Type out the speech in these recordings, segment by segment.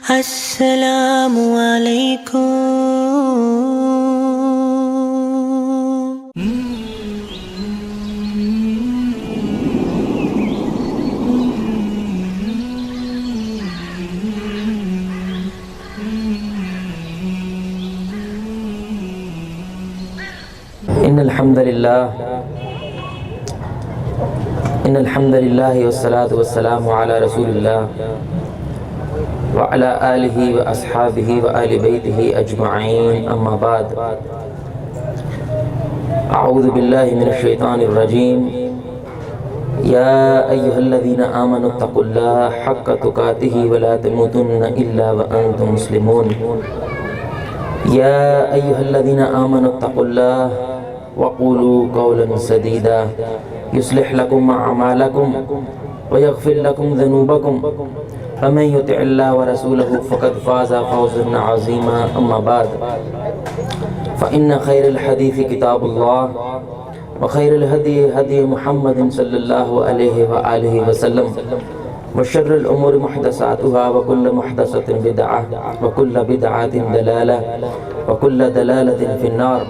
السلام علیکم۔ ان الحمد للہ والصلاة والسلام علی رسول اللہ وعلی آلہ واصحابہ وآل بیتہ اجمعین، اما بعد۔ اعوذ باللہ من الشیطان الرجیم۔ یا ایہا الذین آمنوا اتقوا اللہ حق تقاتہ ولا تموتن الا وانتم مسلمون۔ یا ایہا الذین آمنوا اتقوا اللہ وقولوا قولا سدیدا يصلح لكم أعمالكم ويغفر لكم ذنوبكم فمن يطع الله ورسوله فقد فاز فوزا عظيما، أما بعد فإن خير الحديث كتاب الله وخير الهدي هدي محمد صلى الله عليه وآله وسلم وشر الأمور محدثاتها وكل محدثة بدعة وكل بدعة ضلالة وكل ضلالة في النار۔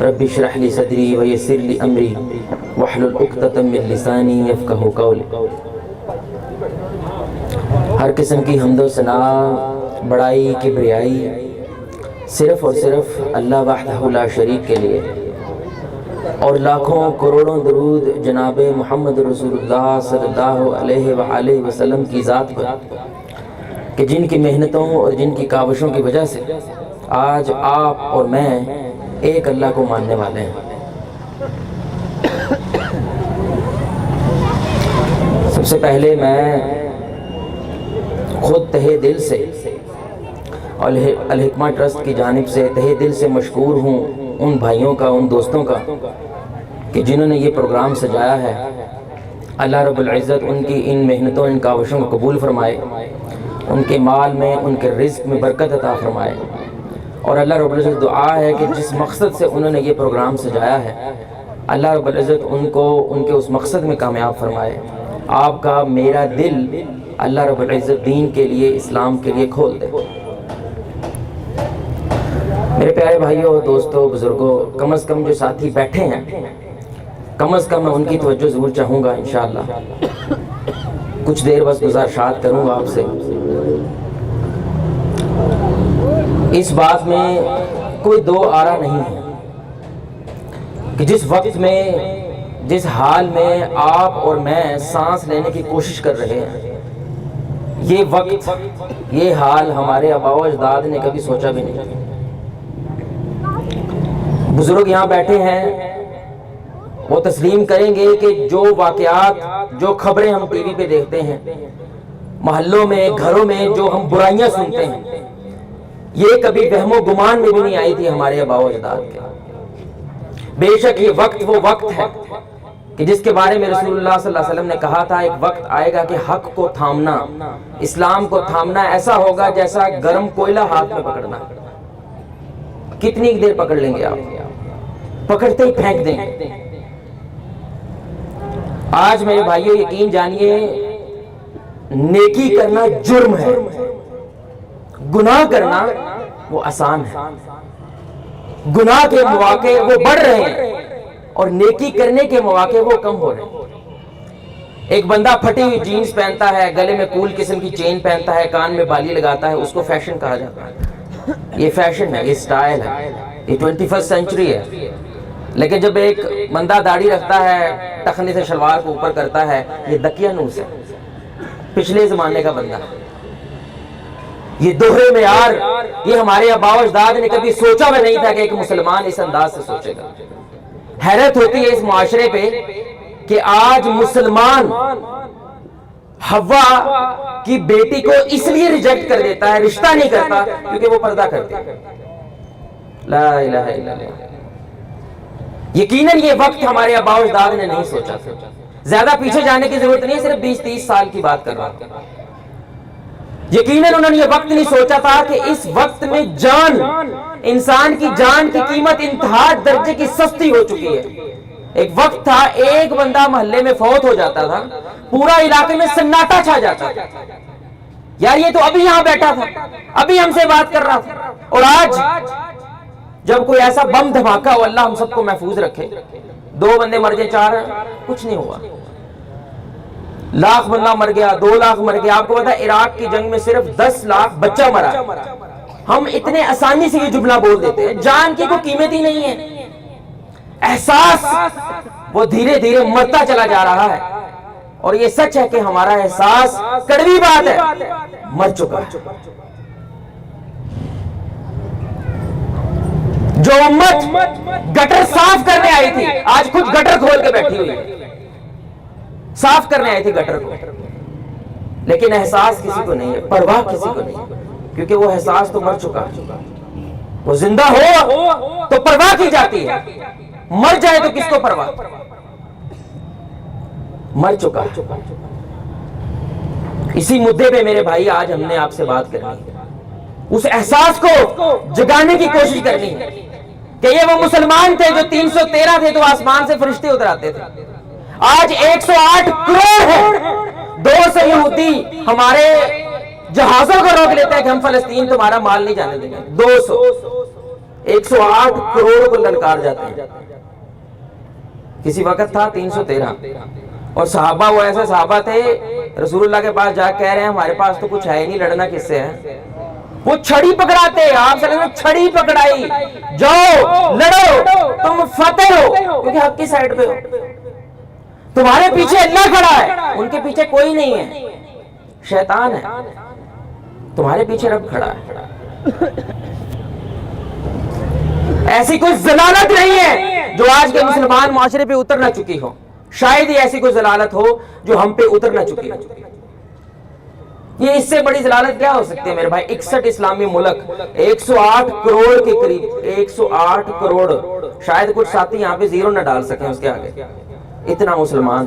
رب اشرح لي صدري ويسر لي امري واحلل عقدة من لساني يفقهوا قولي۔ ہر قسم کی حمد و ثنا، بڑائی، کبریائی صرف اور صرف اللہ وحدہ لا شریک کے لیے، اور لاکھوں کروڑوں درود جناب محمد رسول اللہ صلی اللہ علیہ وآلہ وسلم کی ذات پر، کہ جن کی محنتوں اور جن کی کاوشوں کی وجہ سے آج آپ اور میں ایک اللہ کو ماننے والے ہیں۔ سب سے پہلے میں خود تہہ دل سے الحکمہ ٹرسٹ کی جانب سے تہہ دل سے مشکور ہوں ان بھائیوں کا، ان دوستوں کا، کہ جنہوں نے یہ پروگرام سجایا ہے۔ اللہ رب العزت ان کی ان محنتوں، ان کاوشوں کو قبول فرمائے، ان کے مال میں، ان کے رزق میں برکت عطا فرمائے، اور اللہ رب العزت دعا ہے کہ جس مقصد سے انہوں نے یہ پروگرام سجایا ہے، اللہ رب العزت ان کو ان کے اس مقصد میں کامیاب فرمائے۔ آپ کا میرا دل اللہ رب العزت دین کے لیے، اسلام کے لیے کھول دے۔ میرے پیارے بھائیوں، دوستوں، بزرگوں، کم از کم جو ساتھی بیٹھے ہیں، کم از کم میں ان کی توجہ ضرور چاہوں گا انشاءاللہ۔ کچھ دیر بس گزارشات کروں گا آپ سے۔ اس بات میں کوئی دو آرا نہیں ہے کہ جس وقت میں، جس حال میں آپ اور میں سانس لینے کی کوشش کر رہے ہیں، یہ وقت، یہ حال ہمارے آباء و اجداد نے کبھی سوچا بھی نہیں۔ بزرگ یہاں بیٹھے ہیں، وہ تسلیم کریں گے کہ جو واقعات، جو خبریں ہم ٹی وی پہ دیکھتے ہیں، محلوں میں، گھروں میں جو ہم برائیاں سنتے ہیں، یہ کبھی وہم و گمان میں بھی نہیں آئی تھی ہمارے آباء و اجداد کے۔ بے شک یہ وقت وہ وقت ہے کہ جس کے بارے میں رسول اللہ صلی اللہ علیہ وسلم نے کہا تھا، ایک وقت آئے گا کہ حق کو تھامنا، اسلام کو تھامنا ایسا ہوگا جیسا گرم کوئلہ ہاتھ میں پکڑنا۔ کتنی دیر پکڑ لیں گے آپ؟ پکڑتے ہی پھینک دیں گے۔ آج میرے بھائیوں یقین جانیے، نیکی کرنا جرم ہے، گناہ کرنا وہ آسان ہے۔ گناہ کے مواقع وہ بڑھ رہے ہیں اور نیکی کرنے کے مواقع وہ کم ہو رہے ہیں۔ ایک بندہ پھٹی ہوئی جینز پہنتا ہے، گلے میں کول قسم کی چین پہنتا ہے، کان میں بالی لگاتا ہے، اس کو فیشن کہا جاتا ہے۔ یہ فیشن ہے، یہ سٹائل ہے، یہ 21 سینچری ہے۔ لیکن جب ایک بندہ داڑھی رکھتا ہے، ٹخنے سے شلوار کو اوپر کرتا ہے، یہ دقیانوس ہے، پچھلے زمانے کا بندہ۔ یہ دوہرے معیار، یہ ہمارے آباء و اجداد نے کبھی سوچا بھی نہیں تھا کہ ایک مسلمان اس انداز سے سوچے گا۔ حیرت ہوتی ہے اس معاشرے پہ کہ آج مسلمان حوا کی بیٹی کو اس لیے ریجیکٹ کر دیتا ہے، رشتہ نہیں کرتا کیونکہ وہ پردہ کرتی ہے۔ لا الہ الا اللہ۔ یقیناً یہ وقت ہمارے آباء و اجداد نے نہیں سوچا تھا۔ زیادہ پیچھے جانے کی ضرورت نہیں، صرف 20-30 سال کی بات کر رہا ہوں۔ یقیناً انہوں نے یہ وقت نہیں سوچا تھا کہ اس وقت میں جان، انسان کی جان کی قیمت انتہا درجے کی سستی ہو چکی ہے۔ ایک وقت تھا ایک بندہ محلے میں فوت ہو جاتا تھا پورا علاقے میں سناٹا چھا جاتا تھا، یار یہ تو ابھی یہاں بیٹھا تھا، ابھی ہم سے بات کر رہا تھا. اور آج جب کوئی ایسا بم دھماکہ ہو، اللہ ہم سب کو محفوظ رکھے، 2 بندے مر گئے، 4 کچھ نہیں ہوا، لاکھ بندہ مر گیا، 2 لاکھ مر گیا. آپ کو پتا عراق کی جنگ میں صرف 10 لاکھ بچہ مرا. ہم اتنے آسانی سے یہ جملہ بول دیتے ہیں، جان کی کوئی قیمت ہی نہیں ہے. احساس وہ دھیرے دھیرے مرتا چلا جا رہا ہے، اور یہ سچ ہے کہ ہمارا احساس، کڑوی بات ہے، مر چکا ہے. جو امت گٹر صاف کرنے آئی تھی آج خود گٹر کھول کے بیٹھی ہوئی ہے. صاف کرنے آئی تھی گٹر کو، لیکن احساس کسی کو نہیں ہے، پرواہ کسی کو نہیں ہے، کیونکہ وہ احساس تو مر چکا ہے. وہ زندہ ہو تو پرواہ کی جاتی ہے، مر جائے تو کس کو پرواہ. مر چکا. اسی مدعے پہ میرے بھائی آج ہم نے آپ سے بات کرنی ہے، اس احساس کو جگانے کی کوشش کرنی ہے کہ یہ وہ مسلمان تھے جو 313 تھے تو آسمان سے فرشتے اتر آتے تھے. آج 108 کروڑ ہیں. 200 یہودی ہمارے جہازوں کو روک لیتے ہیں کہ ہم فلسطین تمہارا مال نہیں جانے دیں گے. 200 108 کروڑ کو للکار جاتے ہیں. کسی وقت تھا 313. اور صحابہ وہ ایسے صحابہ تھے رسول اللہ کے پاس جا کہہ رہے ہیں ہمارے پاس تو کچھ ہے ہی نہیں، لڑنا کس سے ہے. وہ چھڑی پکڑاتے، آپ صلی اللہ علیہ وسلم چھڑی پکڑائی، جاؤ لڑو تم فتح ہو، کیونکہ حق کی سائیڈ پہ ہو. تمہارے پیچھے اللہ کھڑا ہے، ان کے پیچھے کوئی نہیں ہے، شیطان ہے. تمہارے پیچھے رب کھڑا ہے. ایسی کوئی ضلالت نہیں ہے جو آج کے مسلمان معاشرے پہ اتر نہ چکی ہو. شاید ہی ایسی کوئی ضلالت ہو جو ہم پہ اتر نہ چکی ہو. یہ اس سے بڑی ضلالت کیا ہو سکتی ہے میرے بھائی. 61 اسلامی ملک، 108 کروڑ کے قریب، 108 کروڑ، شاید کچھ ساتھی یہاں پہ زیرو نہ ڈال سکیں اس کے آگے. اتنا مسلمان.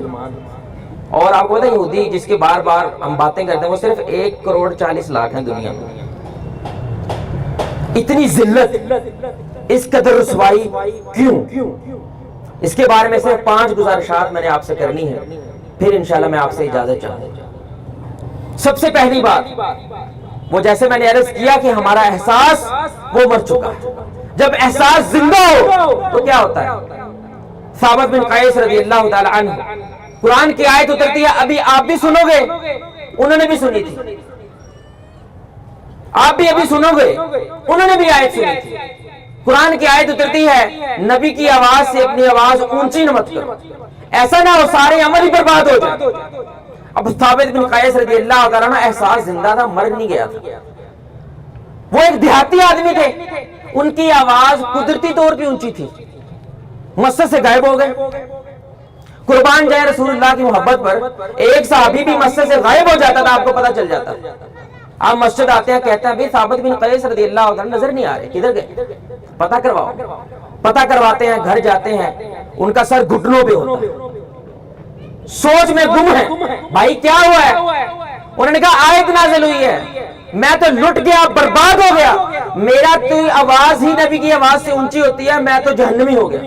اور آپ کو پتا یہودی جس کے بار بار ہم باتیں کرتے ہیں وہ صرف 1 کروڑ 40 لاکھ ہیں دنیا میں. اتنی ذلت، اس قدر رسوائی کیوں؟ اس کے بارے میں صرف 5 گزارشات میں نے آپ سے کرنی ہے، پھر انشاءاللہ میں آپ سے اجازت چاہتا ہوں. سب سے پہلی بات، وہ جیسے میں نے عرض کیا کہ ہمارا احساس وہ مر چکا ہے. جب احساس زندہ ہو تو کیا ہوتا ہے. ثابت بن قیس رضی اللہ تعالی عنہ، قرآن کی آیت اترتی ہے، ابھی آپ بھی سنو گے، انہوں نے بھی سنی تھی، آپ بھی ابھی سنو گے، انہوں نے بھی آیت سنی تھی. قرآن کی آیت اترتی ہے، نبی کی آواز سے اپنی آواز اونچی نہ مت کرو، ایسا نہ ہو سارے عمل ہی برباد ہو جائے. اب ثابت بن قیس رضی اللہ تعالیٰ عنہ احساس زندہ تھا، مر نہیں گیا تھا. وہ ایک دیہاتی آدمی تھے، ان کی آواز قدرتی طور پہ اونچی تھی، مسجد سے غائب ہو گئے. قربان جائے رسول اللہ کی محبت پر، ایک صحابی بھی مسجد سے غائب ہو جاتا تھا، آپ کو پتا چل جاتا. آپ مسجد آتے ہیں، کہتے ہیں بھی ثابت بن قیس رضی اللہ تعالیٰ نظر نہیں آ رہے، کدھر گئے، پتہ کرواؤ. پتہ کرواتے ہیں، گھر جاتے ہیں، ان کا سر گھٹنوں پہ ہوتا ہے، سوچ میں گم ہے. بھائی کیا ہوا ہے؟ انہوں نے کہا آیت نازل ہوئی ہے، میں تو لٹ گیا، برباد ہو گیا، میرا تو آواز ہی نبی کی آواز سے اونچی ہوتی ہے، میں تو جہنمی ہو گیا.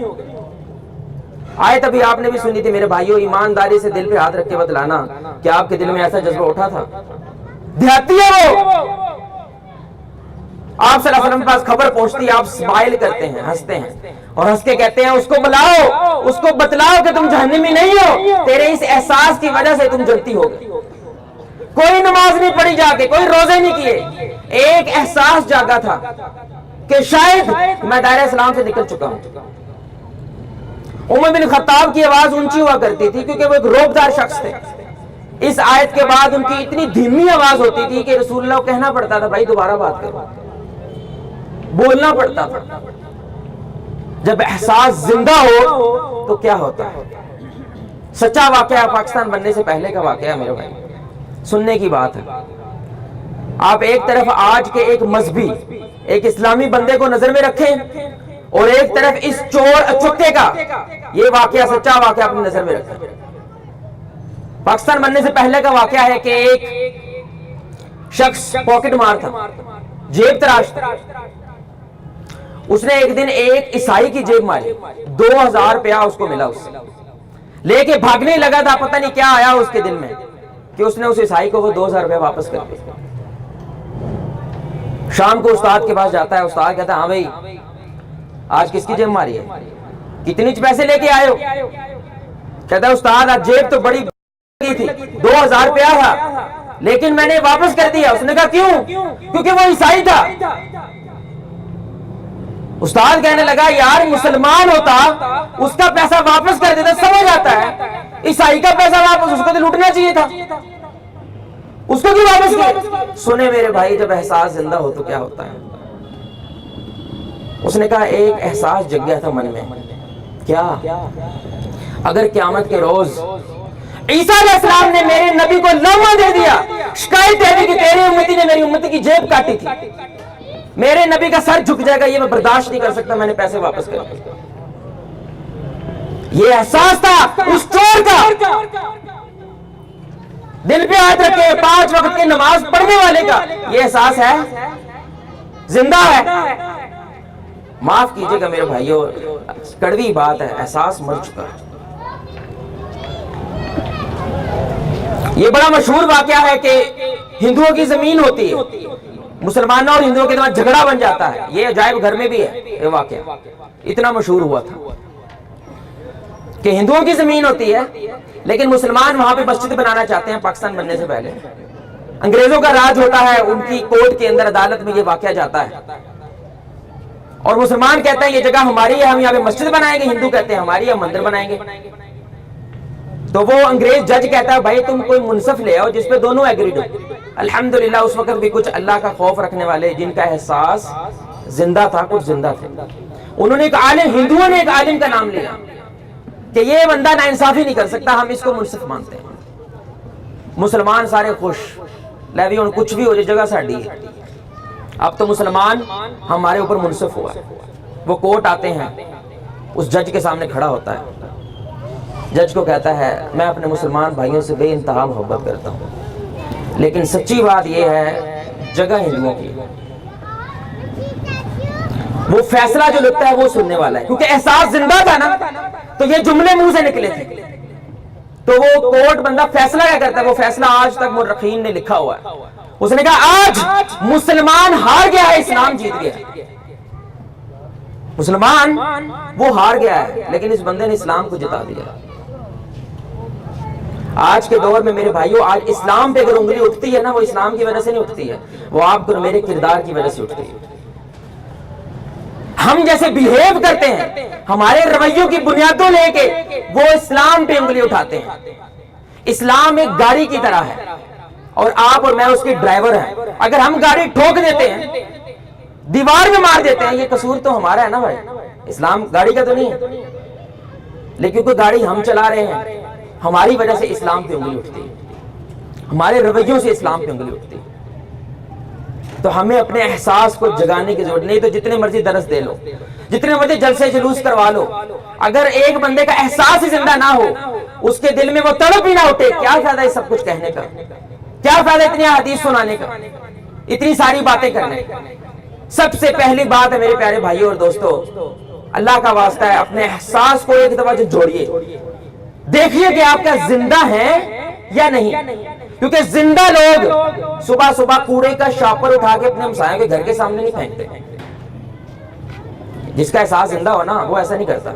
آیت ابھی آپ نے بھی سنی تھی میرے بھائیوں. ایمانداری سے دل پہ ہاتھ رکھ کے بتلانا کہ آپ کے دل میں ایسا جذبہ اٹھا تھا. دیہاتی ہے وہ. آپ صلی اللہ علیہ وسلم کے پاس خبر پہنچتی ہے، آپ اسمائل کرتے ہیں، ہنستے ہیں، اور ہنس کے کہتے ہیں اس کو بلاؤ، اس کو بتلاؤ کہ تم جہنمی نہیں ہو، تیرے اس احساس کی وجہ سے تم جلتی ہو گئی. کوئی نماز نہیں پڑھی جا کے، کوئی روزے نہیں کیے، ایک احساس جاگا تھا کہ شاید میں دائرہ اسلام سے نکل چکا ہوں. عمر بن خطاب کی آواز اونچی ہوا کرتی تھی کیونکہ وہ ایک روبدار شخص تھے. اس آیت کے بعد ان کی اتنی دھیمی آواز ہوتی تھی کہ رسول اللہ کو کہنا پڑتا تھا بھائی دوبارہ بات کرو، بولنا پڑتا تھا. جب احساس زندہ ہو تو کیا ہوتا ہے. سچا واقعہ پاکستان بننے سے پہلے کا واقعہ میرے بھائی، سننے کی بات ہے. آپ ایک طرف آج کے ایک مذہبی، ایک اسلامی بندے کو نظر میں رکھیں، اور ایک طرف اس چور اچکے کا یہ واقعہ، سچا واقعہ اپنی نظر میں رکھیں. پاکستان بننے سے پہلے کا واقعہ ہے کہ ایک شخص پاکٹ مار تھا، جیب تراش تھا. اس نے ایک دن ایک عیسائی کی جیب ماری, 2000 روپیہ اس کو ملا, اس سے لے کے بھاگنے لگا تھا. پتہ نہیں کیا آیا اس کے دل میں کہ اس نے اس عیسائی کو وہ 2000 روپیہ واپس کر دیا. شام کو استاد کے پاس جاتا ہے, استاد کہتا ہے ہاں بھائی آج کس کی جیب ماری ہے, کتنی پیسے لے کے آئے ہو؟ کہتا ہے استاد آج جیب تو بڑی تھی, 2000 روپیہ تھا لیکن میں نے واپس کر دیا. اس نے کہا کیوں؟ کیونکہ وہ عیسائی تھا. استاد کہنے لگا یار مسلمان ہوتا اس کا پیسہ واپس کر دیتا, سمجھ آتا ہے, عیسائی کا پیسہ واپس, اس کو تو لوٹنا چاہیے تھا, اس کو کیوں واپس کیا؟ سنے میرے بھائی, جب احساس زندہ ہو تو کیا ہوتا ہے. اس نے کہا ایک احساس جگ گیا تھا من میں, کیا؟ اگر قیامت کے روز عیسیٰ علیہ السلام نے میرے نبی کو لمحہ دے دیا, شکایت ہے کہ تیرے امتی نے میری امتی کی جیب کاٹی تھی, میرے نبی کا سر جھک جائے گا, یہ میں برداشت نہیں کر سکتا, میں نے پیسے واپس کر دیا. یہ احساس تھا اس چور کا, دل پہ ہاتھ رکھے 5 وقت کی نماز پڑھنے والے کا, یہ احساس ہے, زندہ ہے. معاف کیجئے گا میرے بھائیوں, کڑوی بات ہے, احساس مر چکا ہے. یہ بڑا مشہور واقعہ ہے کہ ہندوؤں کی زمین ہوتی ہے, مسلمانوں اور ہندوؤں کے درمیان جھگڑا بن جاتا ہے. یہ عجائب گھر میں بھی ہے یہ واقعہ, اتنا مشہور ہوا تھا کہ ہندوؤں کی زمین ہوتی ہے لیکن مسلمان وہاں پہ مسجد بنانا چاہتے ہیں. پاکستان بننے سے پہلے انگریزوں کا راج ہوتا ہے, ان کی کورٹ کے اندر عدالت میں یہ واقعہ جاتا ہے, اور مسلمان کہتے ہیں یہ جگہ ہماری ہے, ہم یہاں پہ مسجد بنائیں گے. ہندو کہتے ہیں ہماری ہے, ہم مندر بنائیں گے. تو وہ انگریز جج کہتا ہے بھائی تم کوئی منصف لے آؤ جس پہ دونوں ایگریڈ ہو. الحمدللہ اس وقت بھی کچھ اللہ کا خوف رکھنے والے جن کا احساس زندہ تھا, کچھ زندہ تھے, انہوں نے ایک عالم, ہندوؤں نے ایک عالم کا نام لیا کہ یہ بندہ ناانصافی نہیں کر سکتا, ہم اس کو منصف مانتے ہیں. مسلمان سارے خوش, لے بھی کچھ بھی ہو جائے جگہ ساڑی ہے, اب تو مسلمان ہمارے اوپر منصف ہوا ہے. وہ کورٹ آتے ہیں, اس جج کے سامنے کھڑا ہوتا ہے, جج کو کہتا ہے میں اپنے مسلمان بھائیوں سے بے انتہا محبت کرتا ہوں لیکن سچی بات یہ ہے جگہ ہندوؤں کی. وہ فیصلہ جو لگتا ہے وہ سننے والا ہے, کیونکہ احساس زندہ تھا نا, تو یہ جملے منہ سے نکلے تھے. تو وہ کورٹ بندہ فیصلہ کیا کرتا ہے, وہ فیصلہ آج تک مرخین نے لکھا ہوا ہے. اس نے کہا آج مسلمان ہار گیا ہے, اسلام جیت گیا. مسلمان وہ ہار گیا ہے لیکن اس بندے نے اسلام کو جتا دیا. آج کے دور میں میرے بھائیوں, آج اسلام پہ اگر انگلی اٹھتی ہے نا, وہ اسلام کی وجہ سے نہیں اٹھتی ہے, وہ آپ کو میرے کردار کی وجہ سے اٹھتی ہے. ہم جیسے بیہیو کرتے ہیں, ہمارے رویوں کی بنیادوں لے کے وہ اسلام پہ انگلی اٹھاتے ہیں. اسلام ایک گاڑی کی طرح ہے اور آپ اور میں اس کی ڈرائیور ہیں. اگر ہم گاڑی ٹھوک دیتے ہیں, دیوار میں مار دیتے ہیں, یہ قصور تو ہمارا ہے نا بھائی, اسلام گاڑی کا تو نہیں ہے. لیکن کوئی گاڑی ہم چلا رہے ہیں, ہماری وجہ سے اسلام پہ انگلی اٹھتی ہے, ہمارے رویوں سے اسلام پہ انگلی اٹھتی ہے. تو ہمیں اپنے احساس کو جگانے کی ضرورت نہیں. تو جتنے مرضی درس دے لو, جتنے مرضی جلسے جلوس کروا لو, اگر ایک بندے کا احساس ہی زندہ نہ ہو, اس کے دل میں وہ تڑپ ہی نہ اٹھے, کیا فائدہ یہ سب کچھ کہنے کا, کیا فائدہ اتنی حدیث سنانے کا, اتنی ساری باتیں کرنے کا. سب سے پہلی بات ہے میرے پیارے بھائیوں اور دوستو, اللہ کا واسطہ ہے اپنے احساس کو ایک دفعہ جوڑیے, دیکھیے کہ آپ کا زندہ ہے یا نہیں. کیونکہ زندہ لوگ صبح صبح کوڑے کا شاپر اٹھا کے اپنے ہمسایوں کے گھر کے سامنے نہیں پھینکتے. جس کا احساس زندہ ہو نا, وہ ایسا نہیں کرتا.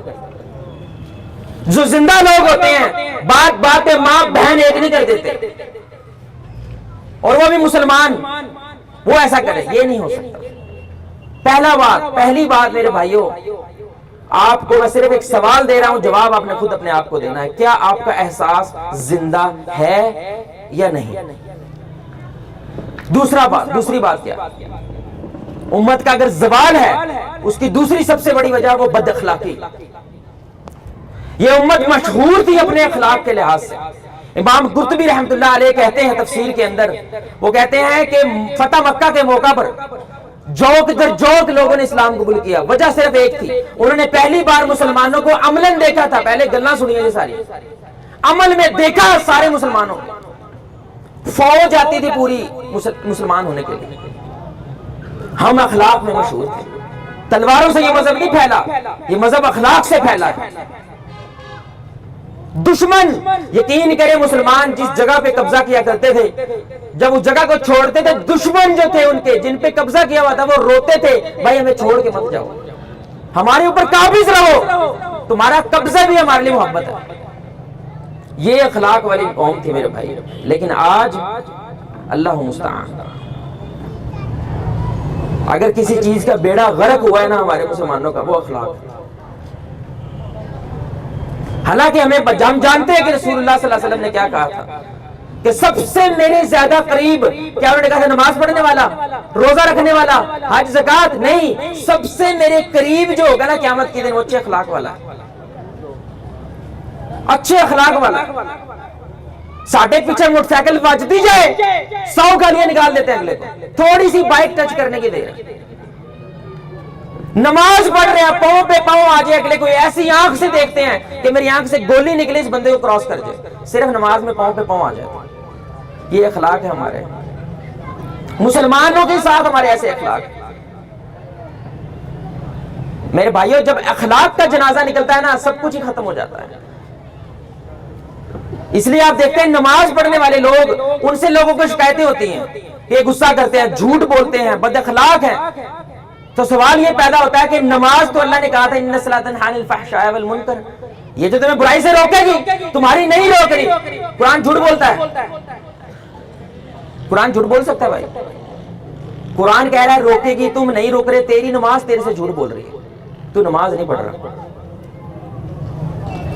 جو زندہ لوگ ہوتے ہیں بات بات پہ ماں بہن ایک نہیں کر دیتے, اور وہ بھی مسلمان, وہ ایسا کرے, یہ نہیں ہو سکتا. پہلی بات میرے بھائیوں, آپ کو میں صرف ایک سوال دے رہا ہوں, جواب آپ نے خود اپنے آپ کو دینا ہے. کیا آپ کا احساس زندہ ہے یا نہیں؟ دوسری بات کیا, امت کا اگر زوال ہے, اس کی دوسری سب سے بڑی وجہ وہ بد اخلاقی. یہ امت مشہور تھی اپنے اخلاق کے لحاظ سے. امام قرطبی رحمۃ اللہ علیہ کہتے ہیں تفسیر کے اندر, وہ کہتے ہیں کہ فتح مکہ کے موقع پر جوک در جوک لوگوں نے اسلام قبول کیا. وجہ صرف ایک تھی, انہوں نے پہلی بار مسلمانوں کو عملاً دیکھا تھا. پہلے گلیں سنی ہیں ساری, عمل میں دیکھا سارے مسلمانوں. فوج آتی تھی پوری مسلمان ہونے کے لیے. ہم اخلاق میں مشہور تھے, تلواروں سے یہ مذہب نہیں پھیلا، یہ مذہب اخلاق سے پھیلا ہے۔ دشمن یقین کرے مسلمان جس جگہ پہ قبضہ کیا کرتے تھے، جب اس جگہ کو چھوڑتے تھے دشمن جو تھے ان کے جن پہ قبضہ کیا ہوا تھا وہ روتے تھے، بھائی ہمیں چھوڑ کے مت جاؤ، ہمارے اوپر قابض رہو، تمہارا قبضہ بھی ہمارے لیے محبت ہے۔ یہ اخلاق والی قوم تھی میرے بھائی، لیکن آج اللہ مستعان، اگر کسی چیز کا بیڑا غرق ہوا ہے نا ہمارے مسلمانوں کا، وہ اخلاق۔ حالانکہ ہم جانتے ہیں کہ رسول اللہ صلی اللہ علیہ وسلم نے کیا کہا تھا کہ سب سے میرے زیادہ قریب، کیا انہوں نے کہا تھا نماز پڑھنے والا، روزہ رکھنے والا، حج زکات؟ نہیں، سب سے میرے قریب جو ہوگا نا قیامت کے دن وہ اچھے اخلاق والا ہے، اچھے اخلاق والا۔ ساڑھے پیچھے موٹر سائیکل بجتی جائے 100 گالیاں نکال دیتے ہیں اگلے کو، تھوڑی سی بائک ٹچ کرنے کی دیر، نماز پڑھ رہے ہیں پاؤں پہ پاؤں آ جائے اگلے کو ایسی آنکھ سے دیکھتے ہیں کہ میری آنکھ سے گولی نکلے اس بندے کو کراس کر جائے، صرف نماز میں پاؤں پہ پاؤں آ جائے۔ یہ اخلاق ہے ہمارے مسلمانوں کے ساتھ، ہمارے ایسے اخلاق۔ میرے بھائیوں جب اخلاق کا جنازہ نکلتا ہے نا سب کچھ ہی ختم ہو جاتا ہے۔ اس لیے آپ دیکھتے ہیں نماز پڑھنے والے لوگ، ان سے لوگوں کو شکایتیں ہوتی ہیں کہ غصہ کرتے ہیں، جھوٹ بولتے ہیں، بد اخلاق ہیں۔ تو سوال یہ پیدا ہوتا ہے کہ نماز تو اللہ نے کہا تھا ان الصلاۃ تنہی عن الفحشاء والمنکر، یہ جو تمہیں برائی سے روکے گی تمہاری نہیں روک رہی۔ قرآن جھوٹ بولتا ہے، قرآن جھوٹ بول سکتا ہے بھائی؟ قرآن کہہ رہا ہے روکے گی، تم نہیں روک رہے، تیری نماز تیرے سے جھوٹ بول رہی ہے، تو نماز نہیں پڑھ رہا۔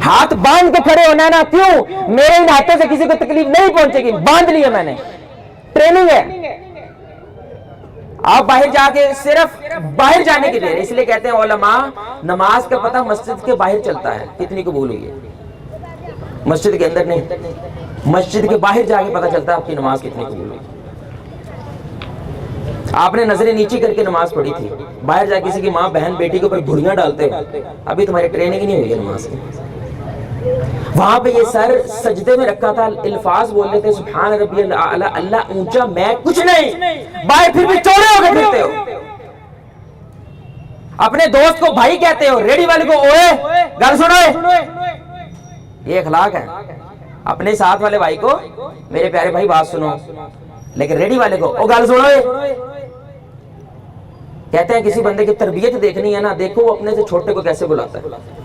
ہاتھ باندھ کے کھڑے ہونا ہے نا، کیوں؟ میرے ان ہاتھوں سے کسی کو تکلیف نہیں پہنچے گی، باندھ لیا میں نے، ٹریننگ ہے۔ آپ باہر جا کے صرف باہر جانے کے لیے، اس لیے کہتے ہیں علماء نماز کا پتہ مسجد کے باہر چلتا ہے کتنی قبول ہوئی ہے، مسجد کے اندر نہیں، مسجد کے باہر جا کے پتہ چلتا ہے آپ کی نماز کتنی قبول ہوئی۔ آپ نے نظریں نیچی کر کے نماز پڑھی تھی، باہر جا کسی کی ماں بہن بیٹی کے اوپر گھڑیاں ڈالتے ہو، ابھی تمہاری ٹریننگ نہیں ہوئی ہے نماز کی۔ وہاں پہ یہ سر سجدے میں رکھا تھا، الفاظ بول رہے تھے سبحان ربی الاعلی، اللہ اونچا میں کچھ نہیں، باہر پھر بھی چورے ہو کے پھرتے ہو، اپنے دوست کو بھائی کہتے ہو، ریڈی والے کو اوئے گل سنو، یہ اخلاق ہے۔ اپنے ساتھ والے بھائی کو میرے پیارے بھائی بات سنو، لیکن ریڈی والے کو او گل سنو۔ کہتے ہیں کسی بندے کی تربیت دیکھنی ہے نا، دیکھو وہ اپنے سے چھوٹے کو کیسے بلاتا ہے۔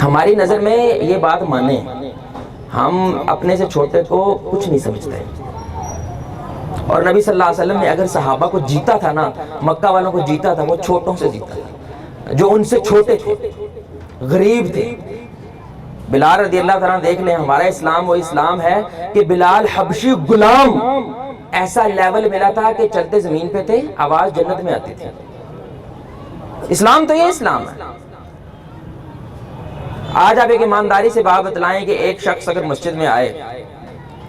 ہماری نظر میں یہ بات مانیں، ہم اپنے سے چھوٹے کو کچھ نہیں سمجھتے، اور نبی صلی اللہ علیہ وسلم نے اگر صحابہ کو جیتا تھا نا، مکہ والوں کو جیتا تھا، وہ چھوٹوں سے جیتا تھا، جو ان سے چھوٹے تھے، غریب تھے۔ بلال رضی اللہ تعالیٰ دیکھ لیں، ہمارا اسلام وہ اسلام ہے کہ بلال حبشی غلام ایسا لیول ملا تھا کہ چلتے زمین پہ تھے، آواز جنت میں آتی تھی۔ اسلام تو یہ اسلام ہے۔ آج آپ ایک ایمانداری سے بات بتلائیں کہ ایک شخص اگر مسجد میں آئے،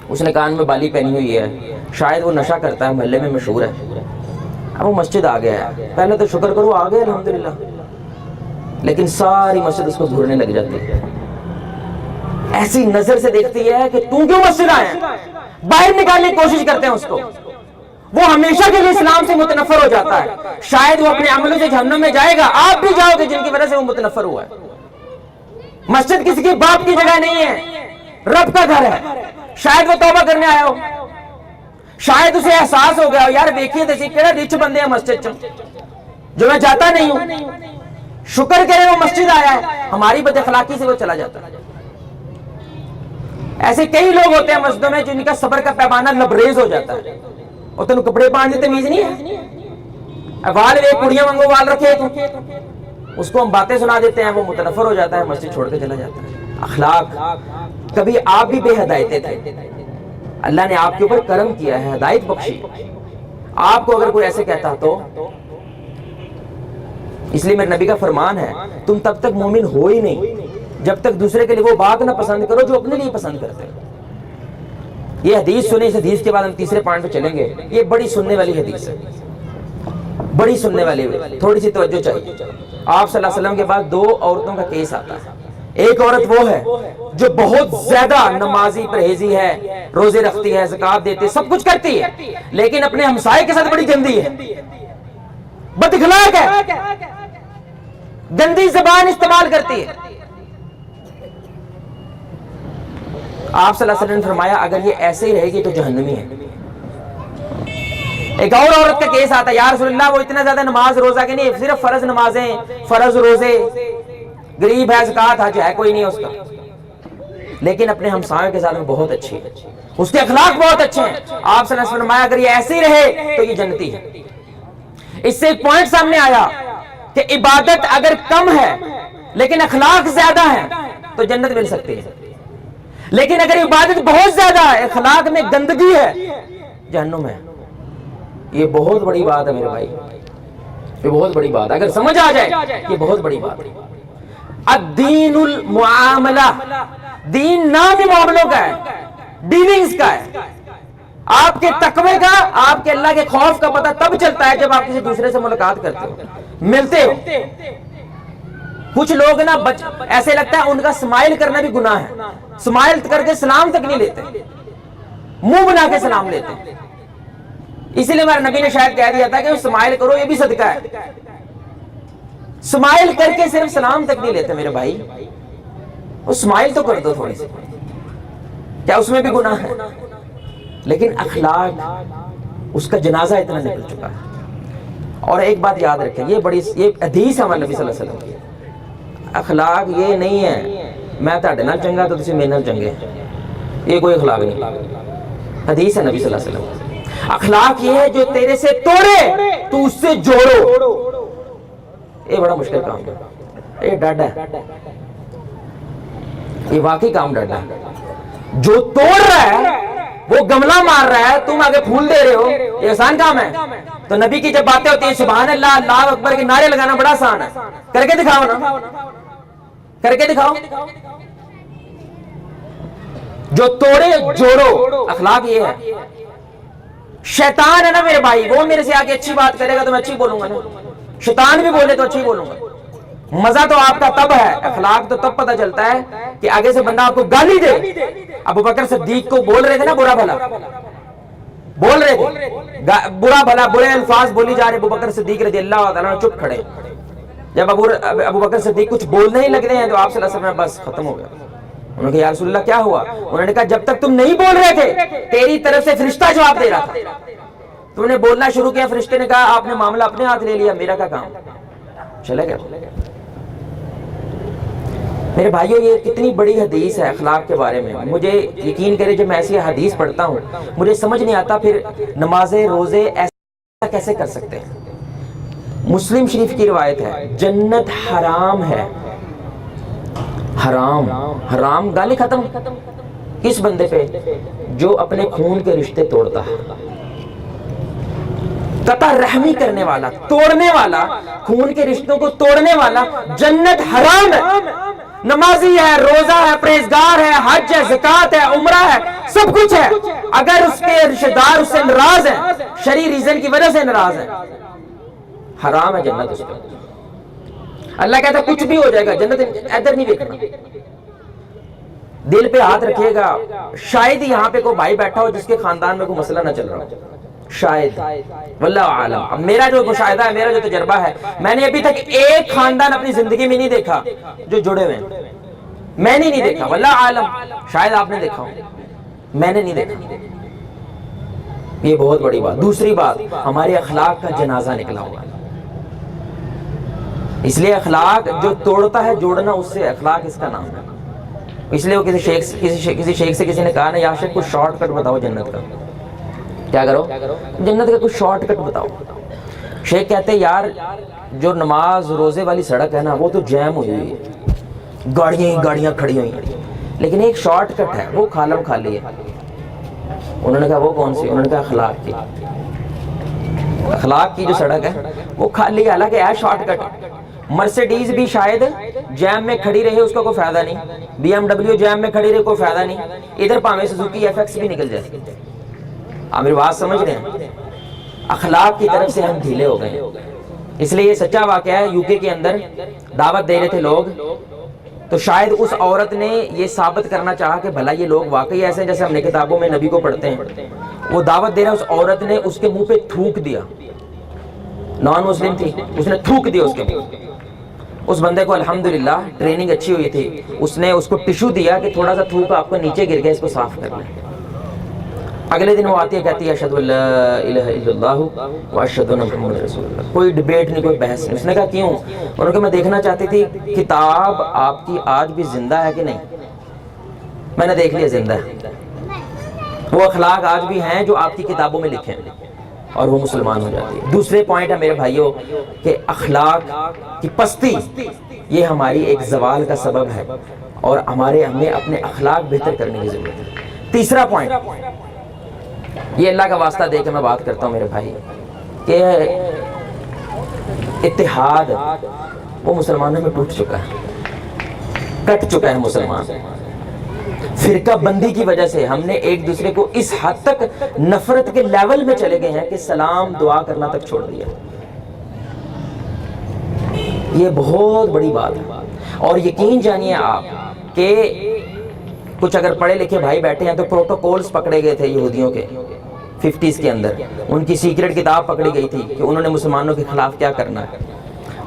اس نے کان میں بالی پہنی ہوئی ہے، شاید وہ نشہ کرتا ہے، محلے میں مشہور ہے، اب وہ مسجد آ گیا ہے، پہلے تو شکر کرو آ گئے الحمدللہ، لیکن ساری مسجد اس کو گھورنے لگ جاتی ہے، ایسی نظر سے دیکھتی ہے کہ تم کیوں مسجد آئے ہیں، باہر نکالنے کی کوشش کرتے ہیں اس کو، وہ ہمیشہ کے لیے اسلام سے متنفر ہو جاتا ہے، شاید وہ اپنے عملوں سے جہنم میں جائے گا، آپ بھی جاؤ گے جن کی وجہ سے وہ متنفر ہوا ہے۔ مسجد کسی کے باپ کی جگہ نہیں ہے، رب کا گھر ہے، شاید وہ توبہ کرنے آیا ہو، شاید اسے احساس ہو گیا ہو یار دیکھیے تسی کیڑا رچ بندے ہیں مسجد جو میں جاتا نہیں ہوں، شکر کرے وہ مسجد آیا ہے، ہماری بد اخلاقی سے وہ چلا جاتا ہے۔ ایسے کئی لوگ ہوتے ہیں مسجدوں میں جن کا صبر کا پیمانہ لبریز ہو جاتا ہے، اور تینوں کپڑے پہننے تمیز نہیں ہے، وال وے کڑیاں منگو وال رکھے تو اس کو ہم باتیں سنا دیتے ہیں، وہ متنفر ہو جاتا ہے، مسجد چھوڑ کے چلا جاتا ہے۔ اخلاق، کبھی آپ بھی بے ہدایتیں تھے، اللہ نے آپ کے اوپر کرم کیا ہے، ہدایت بخشی، آپ کو اگر کوئی ایسے کہتا تو، اس لیے میرے نبی کا فرمان ہے تم تب تک مومن ہو ہی نہیں جب تک دوسرے کے لیے وہ بات نہ پسند کرو جو اپنے لیے پسند کرتے ہو۔ یہ حدیث سنیں، اس حدیث کے بعد ہم تیسرے پوائنٹ پہ چلیں گے، یہ بڑی سننے والی حدیث ہے، بڑی سننے والی، تھوڑی سی توجہ چاہیے۔ آپ صلی اللہ علیہ وسلم کے بعد دو عورتوں کا کیس آتا ہے، ایک عورت وہ ہے جو بہت زیادہ نمازی پرہیزی ہے، روزے رکھتی ہے، زکات دیتی ہے، سب کچھ کرتی ہے، لیکن اپنے ہمسائے کے ساتھ بڑی گندی ہے، بد اخلاق ہے، گندی زبان استعمال کرتی ہے. آپ صلی اللہ علیہ وسلم نے فرمایا اگر یہ ایسے ہی رہے گی تو جہنمی ہے. ایک اور عورت کا کیس آتا ہے، یا رسول اللہ وہ اتنا زیادہ نماز روزہ کے نہیں، صرف فرض نمازیں، فرض روزے، غریب ہے، زکات حج ہے کوئی نہیں اس کا، لیکن اپنے ہمسایوں کے ساتھ میں بہت اچھی ہے، اس کے اخلاق بہت اچھے ہیں. آپ صلی اللہ علیہ وسلم نے فرمایا اگر یہ ایسے ہی رہے تو یہ جنتی ہے. اس سے ایک پوائنٹ سامنے آیا کہ عبادت اگر کم ہے لیکن اخلاق زیادہ ہے تو جنت مل سکتی ہے، لیکن اگر عبادت بہت زیادہ ہے، اخلاق میں گندگی ہے، جہنم ہے. یہ بہت بڑی بات ہے میرے بھائی، یہ بہت بڑی بات ہے، اگر سمجھ آ جائے یہ بہت بڑی بات ہے. الدین المعاملہ، دین نام ہی معاملوں کا ہے، ڈیلنگز کا ہے. آپ کے تقوی کا، آپ کے اللہ کے خوف کا پتہ تب چلتا ہے جب آپ کسی دوسرے سے ملاقات کرتے ہو، ملتے ہو. کچھ لوگ نا ایسے لگتا ہے ان کا سمائل کرنا بھی گناہ ہے، سمائل کر کے سلام تک نہیں لیتے، منہ بنا کے سلام لیتے ہیں. اسی لیے ہمارے نبی نے شاید کہہ دیا تھا کہ سمائل کرو یہ بھی صدقہ ہے. سمائل کر کے صرف سلام تک نہیں لیتے میرے بھائی، وہ سمائل تو کر دو تھوڑی سی، کیا اس میں بھی گناہ ہے؟ لیکن اخلاق اس کا جنازہ اتنا نکل چکا ہے. اور ایک بات یاد رکھیں، یہ حدیث ہے ہمارے نبی صلی اللہ علیہ وسلم کی، اخلاق یہ نہیں ہے میں تہاڈے نال چنگا تو تسی میرے نال چنگے، یہ کوئی اخلاق نہیں. حدیث ہے نبی صلی اللہ علیہ وسلم. اخلاق یہ ہے جو تیرے سے توڑے تو اس سے جوڑو. یہ بڑا مشکل کام ہے، یہ ڈاڈا ہے، یہ واقعی کام ڈاڈا ہے. جو توڑ رہا ہے وہ گملہ مار رہا ہے، تم آگے پھول دے رہے ہو، یہ آسان کام ہے. تو نبی کی جب باتیں ہوتی ہیں سبحان اللہ، اللہ اکبر کے نعرے لگانا بڑا آسان ہے، کر کے دکھاؤ نا، کر کے دکھاؤ. جو توڑے جوڑو، اخلاق یہ ہے. شیطان ہے نا میرے بھائی، وہ میرے سے آگے اچھی بات کرے گا تو میں اچھی بولوں گا نا، شیطان بھی بولے تو اچھی بولوں گا. مزہ تو آپ کا تب ہے، اخلاق تو تب پتہ چلتا ہے کہ آگے سے بندہ آپ کو گالی دے. ابو بکر صدیق کو بول رہے تھے نا برا بھلا، بول رہے تھے برا بھلا، برے الفاظ بولی جا رہے، ابو بکر صدیق رضی اللہ تعالیٰ چپ کھڑے. جب ابو بکر صدیق کچھ بولنے ہی لگ رہے ہیں تو آپ صلی اللہ علیہ وسلم بس ختم ہو گیا. انہوں نے کہا یا رسول اللہ کیا ہوا؟ انہوں نے کہا جب تک تم نہیں بول رہے تھے تیری طرف سے فرشتہ جواب دے رہا تھا، تم نے بولنا شروع کیا، فرشتے نے کہا آپ نے معاملہ اپنے ہاتھ لے لیا، میرا کیا کام، چلے گئے. میرے بھائیوں یہ کتنی بڑی حدیث ہے اخلاق کے بارے میں. مجھے یقین کرے جب میں ایسی حدیث پڑھتا ہوں مجھے سمجھ نہیں آتا پھر نمازیں روزے ایسا کیسے کر سکتے ہیں. مسلم شریف کی روایت ہے جنت حرام ہے. حرام، حرام گالی ختم کس بندے پہ؟ جو اپنے خون کے رشتے توڑتا ہے، قطع رحمی کرنے والا، توڑنے والا، خون کے رشتوں کو توڑنے والا. جنت حرام ہے. نمازی ہے، روزہ ہے، پرہیزگار ہے، حج ہے، زکات ہے، عمرہ ہے، سب کچھ ہے، اگر اس کے رشتہ دار اس سے ناراض ہیں، شرعی ریزن کی وجہ سے ناراض ہیں، حرام ہے جنت اس پہ. اللہ کہتا ہے کچھ بھی ہو جائے گا جنت ادھر نہیں دیکھنا. دل پہ ہاتھ رکھیے گا، شاید ہی یہاں پہ کوئی بھائی بیٹھا ہو جس کے خاندان میں کوئی مسئلہ نہ چل رہا ہو، شاید، واللہ عالم. اب میرا جو مشاہدہ ہے، میرا جو تجربہ ہے، میں نے ابھی تک ایک خاندان اپنی زندگی میں نہیں دیکھا جو جڑے ہوئے ہیں. میں نے نہیں دیکھا، واللہ عالم، شاید آپ نے دیکھا ہو، میں نے نہیں دیکھا. یہ بہت بڑی بات. دوسری بات، ہمارے اخلاق کا جنازہ نکلا ہوگا. اس لیے اخلاق جو توڑتا ہے جوڑنا، اس سے اخلاق اس کا نام ہے. اس لیے وہ کسی شیخ سے کسی نے کہا نا یا شیخ کچھ شارٹ کٹ بتاؤ جنت کا. کیا کرو؟ جنت کا کچھ شارٹ کٹ بتاؤ. شیخ کہتے ہیں یار جو نماز روزے والی سڑک ہے نا وہ تو جیم ہوئی ہوئی ہے، گاڑیاں کھڑی ہوئی ہیں، لیکن ایک شارٹ کٹ ہے وہ خالم خالی ہے. انہوں نے کہا وہ کون سی؟ انہوں نے کہا اخلاق کی. اخلاق کی جو سڑک ہے وہ خالی ہے، حالانکہ ہے شارٹ کٹ. مرسیڈیز بھی شاید جیم میں کھڑی رہے اس کا کوئی فائدہ نہیں، بی ایم ڈبلیو جیم میں کھڑی رہے کوئی فائدہ نہیں، ادھر پاویں سوزوکی ایف ایکس بھی نکل جائے. آپ میری بات سمجھ رہے ہیں؟ اخلاق کی طرف سے ہم ڈھیلے ہو گئے. اس لیے یہ سچا واقعہ ہے. یو کے کے اندر دعوت دے رہے تھے لوگ، تو شاید اس عورت نے یہ ثابت کرنا چاہا کہ بھلا یہ لوگ واقعی ایسے ہیں جیسے ہم نے کتابوں میں نبی کو پڑھتے ہیں. وہ دعوت دے رہا، اس عورت نے اس کے منہ پہ تھوک دیا، نان مسلم تھی, اس نے تھوک دیا اس کے منہ. اس بندے کو الحمدللہ ٹریننگ اچھی ہوئی تھی, اس نے اس کو ٹشو دیا کہ تھوڑا سا تھوک آپ کو نیچے گر گیا, اس کو صاف کر لیں. اگلے دن وہ آتی ہے کہتی ہے اشہد ان لا الہ الا اللہ و اشہد ان محمد رسول اللہ. کوئی ڈبیٹ نہیں, کوئی بحث نہیں. اس نے کہا کیوں؟ انہوں نے کہا میں دیکھنا چاہتی تھی کتاب آپ کی آج بھی زندہ ہے کہ نہیں. میں نے دیکھ لیا زندہ ہے, وہ اخلاق آج بھی ہیں جو آپ کی کتابوں میں لکھے ہیں, اور وہ مسلمان ہو جاتی ہے. دوسرے پوائنٹ ہے میرے بھائیوں کہ اخلاق کی پستی یہ ہماری ایک زوال کا سبب ہے, اور ہمیں اپنے اخلاق بہتر کرنے کی ضرورت ہے. تیسرا پوائنٹ, یہ اللہ کا واسطہ دے کے میں بات کرتا ہوں میرے بھائی, کہ اتحاد وہ مسلمانوں میں ٹوٹ چکا ہے, کٹ چکا ہے مسلمان. فرقہ بندی کی وجہ سے ہم نے ایک دوسرے کو اس حد تک نفرت کے لیول میں چلے گئے ہیں کہ سلام دعا کرنا تک چھوڑ دیا. یہ بہت بڑی بات ہے. اور یقین جانیے آپ کہ کچھ اگر پڑھے لکھے بھائی بیٹھے ہیں تو پروٹوکولز پکڑے گئے تھے یہودیوں کے 50s کے اندر, ان کی سیکرٹ کتاب پکڑی گئی تھی کہ انہوں نے مسلمانوں کے خلاف کیا کرنا ہے.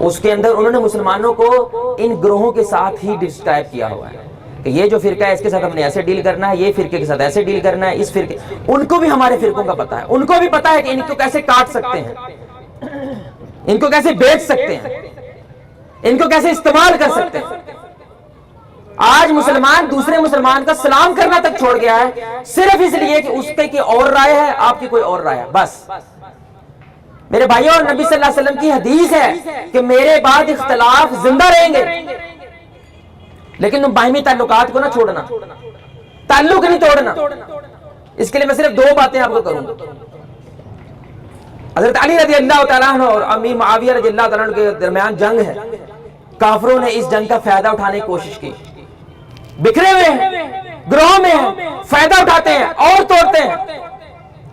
اس کے اندر انہوں نے مسلمانوں کو ان گروہوں کے ساتھ ہی ڈسکرائب کیا ہوا ہے کہ یہ جو فرقہ ہے اس کے ساتھ ہم نے ایسے ڈیل کرنا ہے, یہ فرقے کے ساتھ ایسے ڈیل کرنا ہے. اس فرقے, ان کو بھی ہمارے فرقوں کا پتہ ہے, ان کو بھی پتہ ہے کہ ان کو کیسے کاٹ سکتے ہیں, ان کو کیسے بیچ سکتے ہیں, ان کو کیسے استعمال کر سکتے ہیں. آج مسلمان دوسرے مسلمان کا سلام کرنا تک چھوڑ گیا ہے صرف اس لیے کہ اس کی اور رائے ہے, آپ کی کوئی اور رائے ہے. بس میرے بھائیوں, اور نبی صلی اللہ علیہ وسلم کی حدیث ہے کہ میرے بعد اختلاف زندہ رہیں گے, لیکن تم باہمی تعلقات کو نہ چھوڑنا, تعلق نہیں توڑنا. اس کے لیے میں صرف 2 باتیں آپ کو کروں گا. حضرت علی رضی اللہ تعالیٰ عنہ اور امیر معاویہ رضی اللہ تعالیٰ عنہ کے درمیان جنگ ہے. کافروں نے اس جنگ کا فائدہ اٹھانے کی کوشش کی, بکھرے ہوئے ہیں, گروہ میں ہیں, فائدہ اٹھاتے ہیں اور توڑتے ہیں.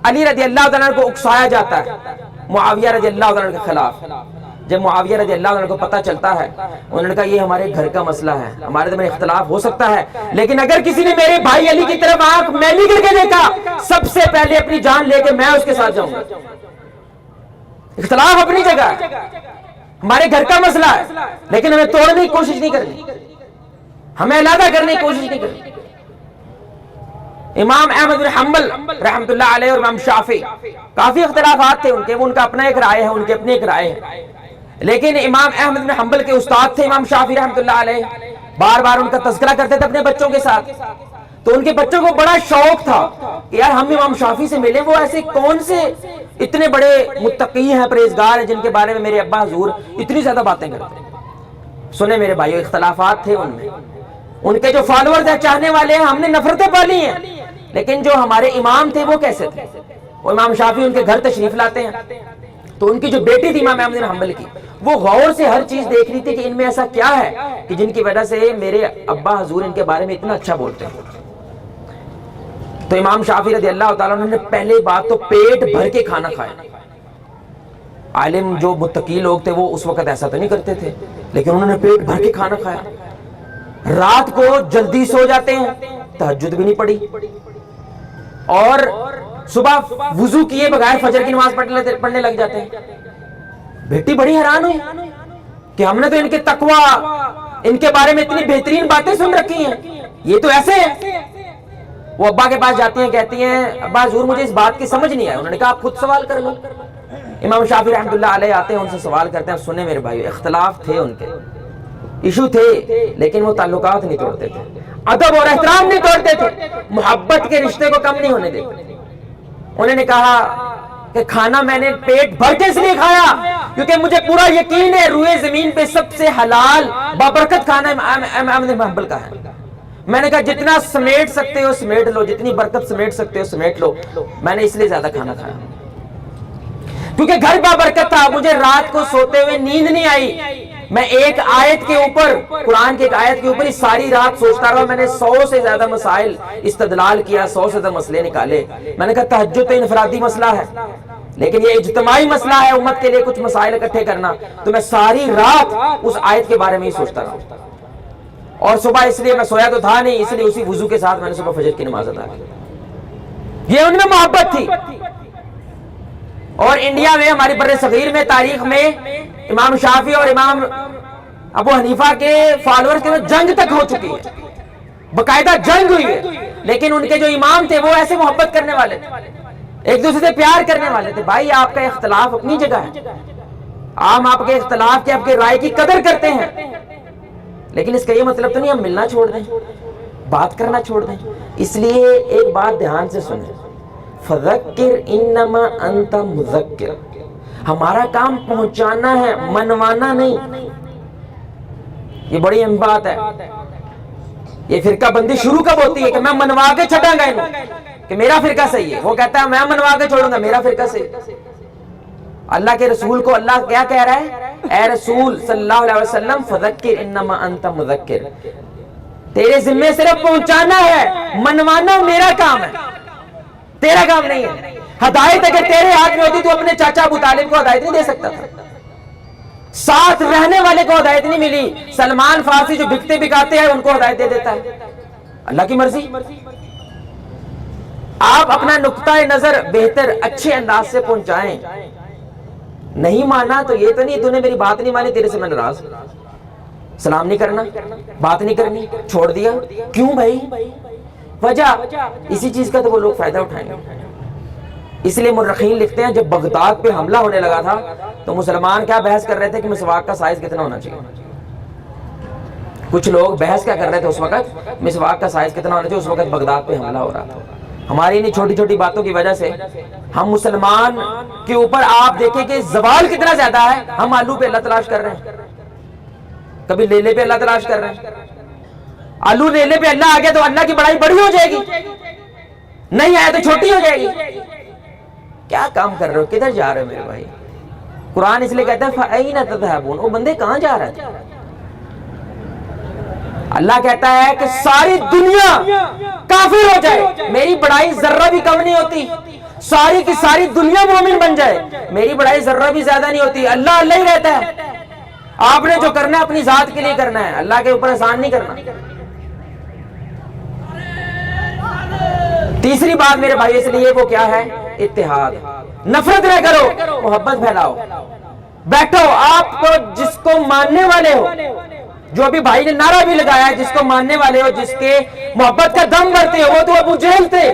علی رضی اللہ تعالیٰ عنہ کو اکسایا جاتا ہے معاویہ رضی اللہ تعالیٰ عنہ کے خلاف. جب معاویہ رضی اللہ عنہ کو پتہ چلتا ہے, انہوں نے کہا یہ ہمارے گھر کا مسئلہ ہے, ہمارے درمیان اختلاف ہو سکتا ہے, لیکن اگر کسی نے میرے بھائی علی کی طرف آنکھ میلی کر کے دیکھا, سب سے پہلے اپنی جان لے کے میں اس کے ساتھ جاؤں گا. اختلاف اپنی جگہ ہے, ہمارے گھر کا مسئلہ ہے, لیکن ہمیں توڑنے کی کوشش نہیں کرنی, ہمیں علیحدہ کرنے کی کوشش نہیں کرنی. امام احمد بن حنبل رحمۃ اللہ علیہ اور امام شافعی کافی اختلافات تھے ان کے, وہ ان کا اپنا ایک رائے ہے, ان کے اپنے ایک رائے ہے, لیکن امام احمد بن حنبل کے استاد تھے امام شافعی رحمۃ اللہ علیہ, بار بار ان کا تذکرہ کرتے تھے اپنے بچوں کے ساتھ. تو ان کے بچوں کو بڑا شوق تھا کہ یار ہم امام شافعی سے ملیں, وہ ایسے کون سے اتنے بڑے متقی ہیں, پرہیزگار ہیں, جن کے بارے میں میرے ابا حضور اتنی زیادہ باتیں کرتے ہیں. سنیں میرے بھائیو, اختلافات تھے ان میں, ان کے جو فالورز ہیں, چاہنے والے ہیں, ہم نے نفرتیں پالی ہیں, لیکن جو ہمارے امام تھے وہ کیسے تھے؟ وہ امام شافعی ان کے گھر تشریف لاتے ہیں, تو ان کی جو بیٹی تھی امام احمد بن حنبل کی, وہ غور سے ہر چیز دیکھ رہی تھی کہ ان میں ایسا کیا ہے کہ جن کی وجہ سے میرے ابا حضور ان کے بارے میں اتنا اچھا بولتے ہیں. تو امام شافعی رضی اللہ تعالیٰ عنہ نے پہلے بات تو پیٹ بھر کے کھانا کھایا. عالم جو متقی لوگ تھے وہ اس وقت ایسا تو نہیں کرتے تھے, لیکن انہوں نے پیٹ بھر کے کھانا کھایا. رات کو جلدی سو جاتے ہیں, تہجد بھی نہیں پڑھی, اور صبح وضو کیے بغیر فجر کی نماز پڑھنے لگ جاتے ہیں. بیٹی بڑی حیران ہوئی کہ ہم نے تو ان کے تقوی, ان کے بارے میں اتنی بہترین باتیں سن رکھی ہیں, یہ تو ایسے ہیں. وہ ابا کے پاس جاتی ہیں, کہتی ہیں ابا حضور مجھے اس بات کی سمجھ نہیں آئی. انہوں نے کہا آپ خود سوال کر لو. امام شافعی رحمۃ اللہ علیہ آتے ہیں, ان سے سوال کرتے ہیں. سنیں میرے بھائیو, اختلاف تھے ان کے, ایشو تھے, لیکن وہ تعلقات نہیں توڑتے تھے, ادب اور احترام نہیں توڑتے تھے, محبت کے رشتے کو کم نہیں ہونے دیتے. انہوں نے کہا کہ کھانا میں نے پیٹ بھر کے اس لیے کھایا کیونکہ مجھے پورا یقین ہے روئے زمین پہ سب سے حلال بابرکت کھانا احمد بن حنبل کا ہے. میں نے کہا جتنا سمیٹ سکتے ہو سمیٹ لو, جتنی برکت سمیٹ سکتے ہو سمیٹ لو. میں نے اس لیے زیادہ کھانا کھایا کیونکہ گھر بابرکت تھا, مجھے رات کو سوتے ہوئے نیند نہیں آئی. میں ایک آیت کے اوپر, قرآن کی ایک آیت کے اوپر ساری رات سوچتا رہا. میں نے 100 سے زیادہ مسائل استدلال کیا, 100 سے زیادہ مسئلے نکالے. میں نے کہا تہجد تو انفرادی مسئلہ ہے, لیکن یہ اجتماعی مسئلہ ہے, امت کے لیے کچھ مسائل اکٹھے کرنا. تو میں ساری رات اس آیت کے بارے میں ہی سوچتا رہا, اور صبح اس لیے میں سویا تو تھا نہیں, اس لیے اسی وضو کے ساتھ میں نے صبح فجر کی نماز ادا کی. یہ ان میں محبت تھی. اور انڈیا میں ہماری بر صغیر میں تاریخ میں امام شافعی اور امام ابو حنیفہ کے فالورز کے جنگ تک ہو چکی ہے، باقاعدہ جنگ ہوئی ہے، لیکن ان کے جو امام تھے وہ ایسے محبت کرنے والے تھے، ایک دوسرے سے پیار کرنے والے تھے۔ بھائی آپ کا اختلاف اپنی جگہ ہے، آپ کے اختلاف کے آپ کے رائے کی قدر کرتے ہیں، لیکن اس کا یہ مطلب تو نہیں ہم ملنا چھوڑ دیں، بات کرنا چھوڑ دیں۔ اس لیے ایک بات دھیان سے سنیں، فذکر انما انت مذکر، ہمارا کام پہنچانا ہے، منوانا نہیں۔ یہ بڑی اہم بات ہے۔ یہ فرقہ بندی شروع کب ہوتی ہے کہ میں منوا کے چھٹاں گا انہوں کہ میرا فرقہ صحیح ہے، وہ کہتا ہے میں منوا کے چھوڑوں گا میرا فرقہ صحیح۔ اللہ کے رسول کو اللہ کیا کہہ رہا ہے؟ اے رسول صلی اللہ علیہ وسلم فذکر انما انت مذکر، تیرے ذمے صرف پہنچانا ہے، منوانا میرا کام ہے، تیرا کام نہیں ہے۔ ہدایت اگر تیرے ہاتھ میں ہوتی تو اپنے چاچا ابو طالب کو ہدایت نہیں دے سکتا تھا، ساتھ رہنے والے کو ہدایت نہیں ملی، سلمان فارسی جو بکتے بکاتے ہیں ان کو ہدایت دے دیتا ہے۔ اللہ کی مرضی۔ آپ اپنا نقطہ نظر بہتر اچھے انداز سے پہنچائیں، نہیں مانا تو یہ تو نہیں تو نے میری بات نہیں مانی تیرے سے میں ناراض، سلام نہیں کرنا، بات نہیں کرنی، چھوڑ دیا۔ کیوں بھائی؟ وجہ اسی چیز کا تو وہ لوگ فائدہ اٹھائیں گے۔ اس لیے مرخین لکھتے ہیں جب بغداد پہ حملہ ہونے لگا تھا تو مسلمان کیا بحث کر رہے تھے کہ مسواک کا سائز کتنا ہونا چاہیے۔ کچھ لوگ بحث کیا کر رہے تھے اس وقت، مسواک کا سائز کتنا ہونا چاہیے، اس وقت بغداد پہ حملہ ہو رہا تھا۔ ہماری انہیں چھوٹی چھوٹی باتوں کی وجہ سے ہم مسلمان کے اوپر آپ دیکھیں کہ زوال کتنا زیادہ ہے، ہم آلو پہ اللہ تلاش کر رہے ہیں، کبھی لیلے پہ اللہ تلاش کر رہے ہیں۔ آلو لیلے پہ اللہ آ گیا تو اللہ کی بڑائی بڑی ہو جائے گی، نہیں آیا تو چھوٹی ہو جائے گی۔ کیا کام کر رہے ہو، کدھر جا رہے ہو میرے بھائی؟ قرآن اس لیے کہتا ہے فَأَيْنَ تَذْهَبُونَ، وہ بندے کہاں جا رہے ہیں؟ اللہ کہتا ہے کہ ساری دنیا کافر ہو جائے میری بڑائی ذرہ بھی کم نہیں ہوتی، ساری کی ساری دنیا مومن بن جائے میری بڑائی ذرہ بھی زیادہ نہیں ہوتی، اللہ اللہ ہی رہتا ہے۔ آپ نے جو کرنا ہے اپنی ذات کے لیے کرنا ہے، اللہ کے اوپر احسان نہیں کرنا۔ تیسری بات میرے بھائی اس لیے وہ کیا ہے؟ اتحاد۔ نفرت نہ کرو، محبت پھیلاؤ۔ بیٹھو، آپ کو جس کو ماننے والے ہو، جو ابھی بھائی نے نعرہ بھی لگایا ہے، جس کو ماننے والے ہو، جس کے محبت کا دم بھرتے ہو، وہ تو ابو جہل تھے،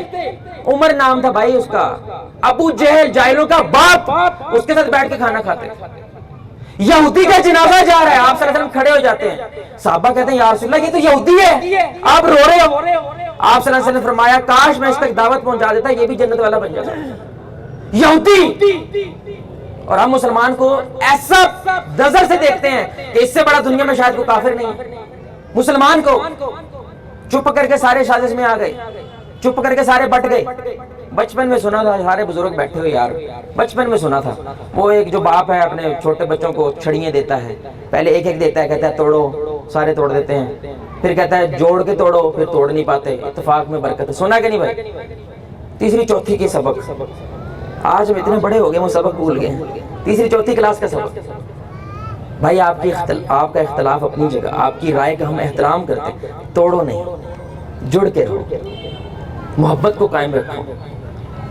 عمر نام تھا بھائی اس کا، ابو جہل جاہلوں کا باپ، اس کے ساتھ بیٹھ کے کھانا کھاتے۔ یہودی کا جنازہ جا رہا ہے، آپ صلی اللہ علیہ وسلم کھڑے ہو جاتے ہیں، صحابہ کہتے ہیں یا رسول اللہ یہ تو یہودی ہے، آپ رو رہے ہو۔ آپ صلی اللہ علیہ وسلم نے فرمایا کاش میں اس تک دعوت پہنچا دیتا، یہ بھی جنت والا بن جاتا۔ یہودی، اور ہم مسلمان کو ایسا نظر سے دیکھتے ہیں کہ اس سے بڑا دنیا میں شاید کوئی کافر نہیں ہے۔ مسلمان کو چپ کر کے سارے سازش میں آ گئے، چپ کر کے سارے بٹ گئے۔ بچپن میں سنا تھا، سارے بزرگ بیٹھے ہوئے یار، بچپن میں سنا تھا وہ ایک جو باپ ہے اپنے چھوٹے بچوں کو چھڑیاں دیتا ہے، پہلے ایک ایک دیتا ہے، کہتا ہے توڑو، سارے توڑ دیتے ہیں، پھر کہتا ہے جوڑ کے توڑو، پھر توڑ نہیں پاتے، اتفاق میں برکت ہے۔ سنا کہ نہیں بھائی؟ تیسری چوتھی کی سبق، آج ہم اتنے بڑے ہو گئے وہ سبق بھول گئے ہیں، تیسری چوتھی کلاس کا سبق۔ بھائی آپ کا اختلاف اپنی جگہ، آپ کی رائے کا ہم احترام کرتے ہیں، توڑو نہیں، جڑ کے رہو، محبت کو قائم رکھو۔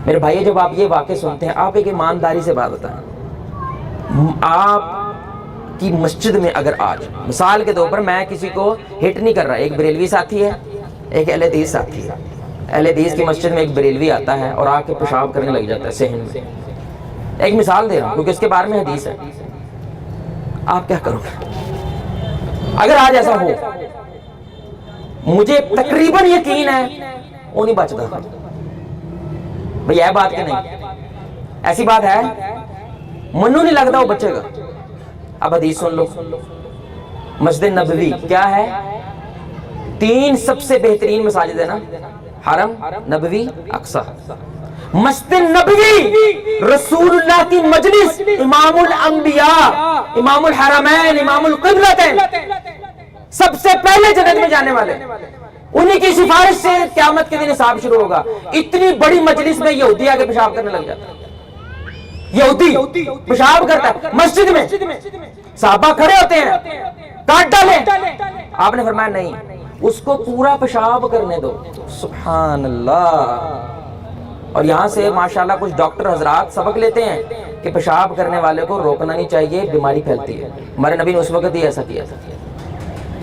میرے بھائی جب آپ یہ واقعے سنتے ہیں، آپ ایک ایمانداری سے بات بتائیں، آپ کی مسجد میں اگر آج مثال کے طور پر میں کسی کو ہٹ نہیں کر رہا، ایک بریلوی ساتھی ہے، ایک اہل حدیث ساتھی ہے، اہل حدیث کی مسجد میں ایک بریلوی آتا ہے اور آ کے پیشاب کرنے لگ جاتا ہے صحن میں، ایک مثال دے رہا ہوں کیونکہ اس کے بارے میں حدیث ہے، آپ کیا کرو گے اگر آج ایسا ہو؟ مجھے تقریباً یقین ہے وہ نہیں بچتا بھئی، یہ بات کہ نہیں، ایسی بات ہے، منو نہیں لگتا وہ بچے گا۔ اب حدیث سن لو، مسجد نبوی کیا ہے؟ 3 سب سے بہترین مساجد ہے نا، حرم، نبوی، اقصی۔ مسجد نبوی رسول اللہ کی مجلس، امام الانبیاء، امام الحرمین، امام القبلتین، سب سے پہلے جنت میں جانے والے، انہی کی سفارش سے قیامت کے دن حساب شروع ہوگا۔ اتنی بڑی مجلس میں یہودی آگے پیشاب کرنے لگ جاتا ہے، یہودی پیشاب کرتا ہے مسجد میں، صحابہ کھڑے ہوتے ہیں، کاٹ ڈالیں، آپ نے فرمایا نہیں، اس کو پورا پیشاب کرنے دو۔ سبحان اللہ۔ اور یہاں سے ماشاءاللہ کچھ ڈاکٹر حضرات سبق لیتے ہیں کہ پیشاب کرنے والے کو روکنا نہیں چاہیے، بیماری پھیلتی ہے. ہمارے نبی نے اس وقت ہی ایسا کیا تھا،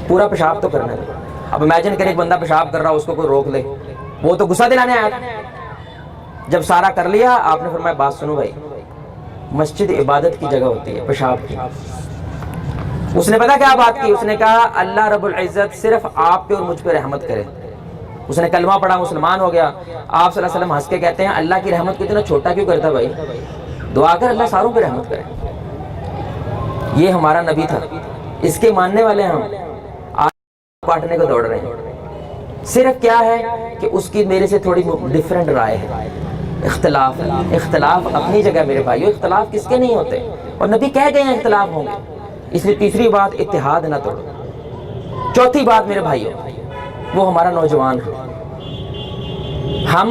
پورا پیشاب تو کرنا تھا. اب امیجن کریں ایک بندہ پیشاب کر رہا اس کو کوئی روک لے، وہ تو غصہ دلانے آیا تھا. جب سارا کر لیا آپ نے فرمایا بات سنو بھائی، مسجد عبادت کی جگہ ہوتی ہے پیشاب کی. اس نے پتا کیا بات کی؟ اس نے کہا اللہ رب العزت صرف آپ پہ اور مجھ پہ رحمت کرے. اس نے کلمہ پڑھا، مسلمان ہو گیا. آپ صلی اللہ علیہ وسلم ہنس کے کہتے ہیں اللہ کی رحمت کو اتنا چھوٹا کیوں کرتا بھائی؟ دعا کر اللہ ساروں پہ رحمت کرے. یہ ہمارا نبی تھا، اس کے ماننے والے ہم آج کاٹنے کو دوڑ رہے ہیں. صرف کیا ہے کہ اس کی میرے سے تھوڑی ڈیفرنٹ رائے ہے، اختلاف اپنی جگہ میرے بھائیو. اختلاف کس کے نہیں ہوتے، اور نبی کہہ گئے ہیں اختلاف ہوں گے. اس لیے تیسری بات اتحاد نہ توڑو. چوتھی بات میرے بھائیو، وہ ہمارا نوجوان ہے. ہم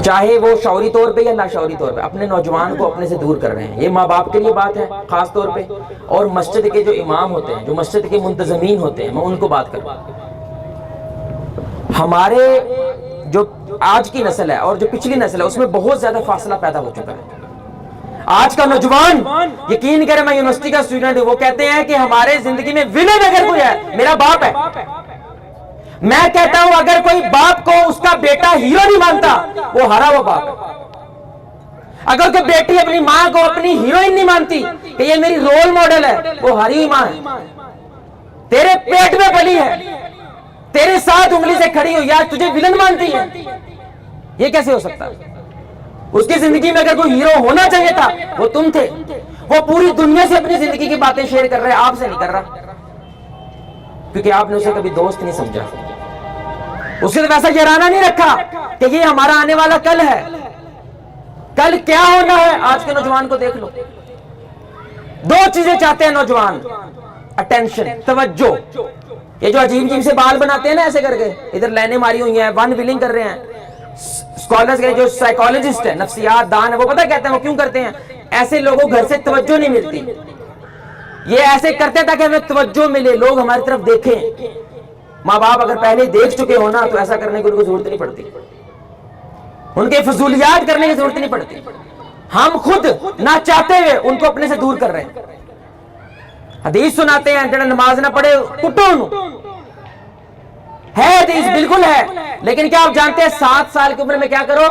چاہے وہ شعوری طور پہ یا لاشعوری طور پہ اپنے نوجوان کو اپنے سے دور کر رہے ہیں. یہ ماں باپ کے لیے بات ہے خاص طور پہ، اور مسجد کے جو امام ہوتے ہیں، جو مسجد کے منتظمین ہوتے ہیں، میں ان کو بات کروں. ہمارے جو آج کی نسل ہے اور جو پچھلی نسل ہے اس میں بہت زیادہ فاصلہ پیدا ہو چکا ہے. آج کا نوجوان، یقین کریں میں یونیورسٹی کا اسٹوڈنٹ ہوں، وہ کہتے ہیں کہ ہمارے زندگی میں ولن اگر کوئی ہے میرا باپ ہے. میں کہتا ہوں اگر کوئی باپ کو اس کا بیٹا ہیرو نہیں مانتا وہ ہرا ہوا باپ ہے. اگر کوئی بیٹی اپنی ماں کو اپنی ہیروئن نہیں مانتی کہ یہ میری رول ماڈل ہے، وہ ہری ہوئی ماں ہے. تیرے پیٹ میں پلی ہے، تیرے ساتھ انگلی سے کھڑی ہوئی، آج تجھے ولن مانتی ہے. یہ کیسے ہو سکتا ہے؟ اس کی زندگی میں اگر کوئی ہیرو ہونا چاہیے تھا وہ تم تھے. وہ پوری دنیا سے اپنی زندگی کی باتیں شیئر کر رہے ہیں، آپ سے نہیں کر رہا، کیونکہ آپ نے اسے کبھی دوست نہیں سمجھا. اسے تو ویسا یارانہ نہیں رکھا کہ یہ ہمارا آنے والا کل ہے. کل کیا ہونا ہے آج کے نوجوان کو دیکھ لو. دو چیزیں چاہتے ہیں نوجوان: اٹینشن، توجہ. یہ جو عجیب عجیب سے بال بناتے ہیں نا ایسے کر کے، ادھر لائنیں ماری ہوئی ہیں، ون ویلنگ کر رہے ہیں. اسکالرز کے جو سائیکالوجسٹ ہیں، نفسیات دان ہیں، وہ پتہ کہتے ہیں وہ کیوں کرتے ہیں؟ ایسے لوگوں گھر سے توجہ نہیں ملتی، یہ ایسے کرتے ہیں تاکہ ہمیں توجہ ملے، لوگ ہماری طرف دیکھیں. ماں باپ اگر پہلے دیکھ چکے ہونا تو ایسا کرنے کی ان کو ضرورت نہیں پڑتی، ان کے فضولیات کرنے کی ضرورت نہیں پڑتی. ہم خود نہ چاہتے ہوئے ان کو اپنے سے دور کر رہے ہیں. حدیث سناتے ہیں جڑا نماز نہ پڑھے کٹو انہوں. ہے حدیث، بالکل ہے، لیکن کیا آپ جانتے ہیں 7 سال کی عمر میں کیا کرو؟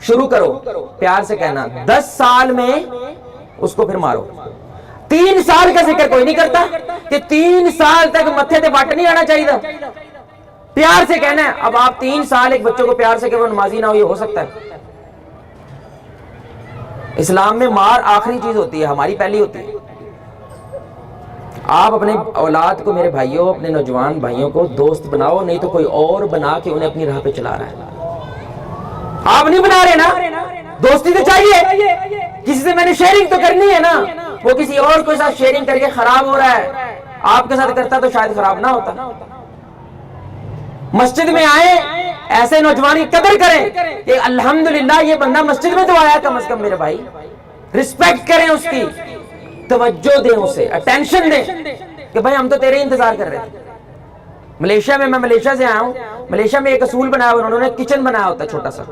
شروع کرو پیار سے کہنا. 10 سال میں اس کو پھر مارو. 3 سال کا ذکر کوئی نہیں کرتا کہ 3 سال تک متھے تے وٹ نہیں آنا چاہیے تھا. پیار سے کہنا ہے. اب آپ 3 سال ایک بچوں کو پیار سے کہ وہ نمازی نہ ہو، یہ ہو سکتا ہے؟ اسلام میں مار آخری چیز ہوتی ہے، ہماری پہلی ہوتی ہے. آپ اپنے اولاد کو، میرے بھائیوں، اپنے نوجوان بھائیوں کو دوست بناؤ، نہیں تو کوئی اور بنا کے انہیں اپنی راہ پہ چلا رہا ہے. آپ نہیں بنا رہے نا. دوستی تو چاہیے، کسی سے میں نے شیئرنگ تو کرنی ہے نا. وہ کسی اور کے ساتھ شیئرنگ کر کے خراب ہو رہا ہے، آپ کے ساتھ کرتا تو شاید خراب نہ ہوتا. مسجد میں آئے، ایسے نوجوان کی قدر کریں کہ الحمدللہ یہ بندہ مسجد میں تو آیا. کم از کم میرے بھائی رسپیکٹ کریں، اس کی توجہ دیں، اسے اٹینشن دیں کہ بھائی ہم تو تیرے انتظار کر رہے ہیں. ملیشیا میں ملیشیا سے آیا ہوں. ملیشیا میں ایک اصول بنایا ہوا، انہوں نے کچن بنایا ہوتا ہے، چھوٹا سا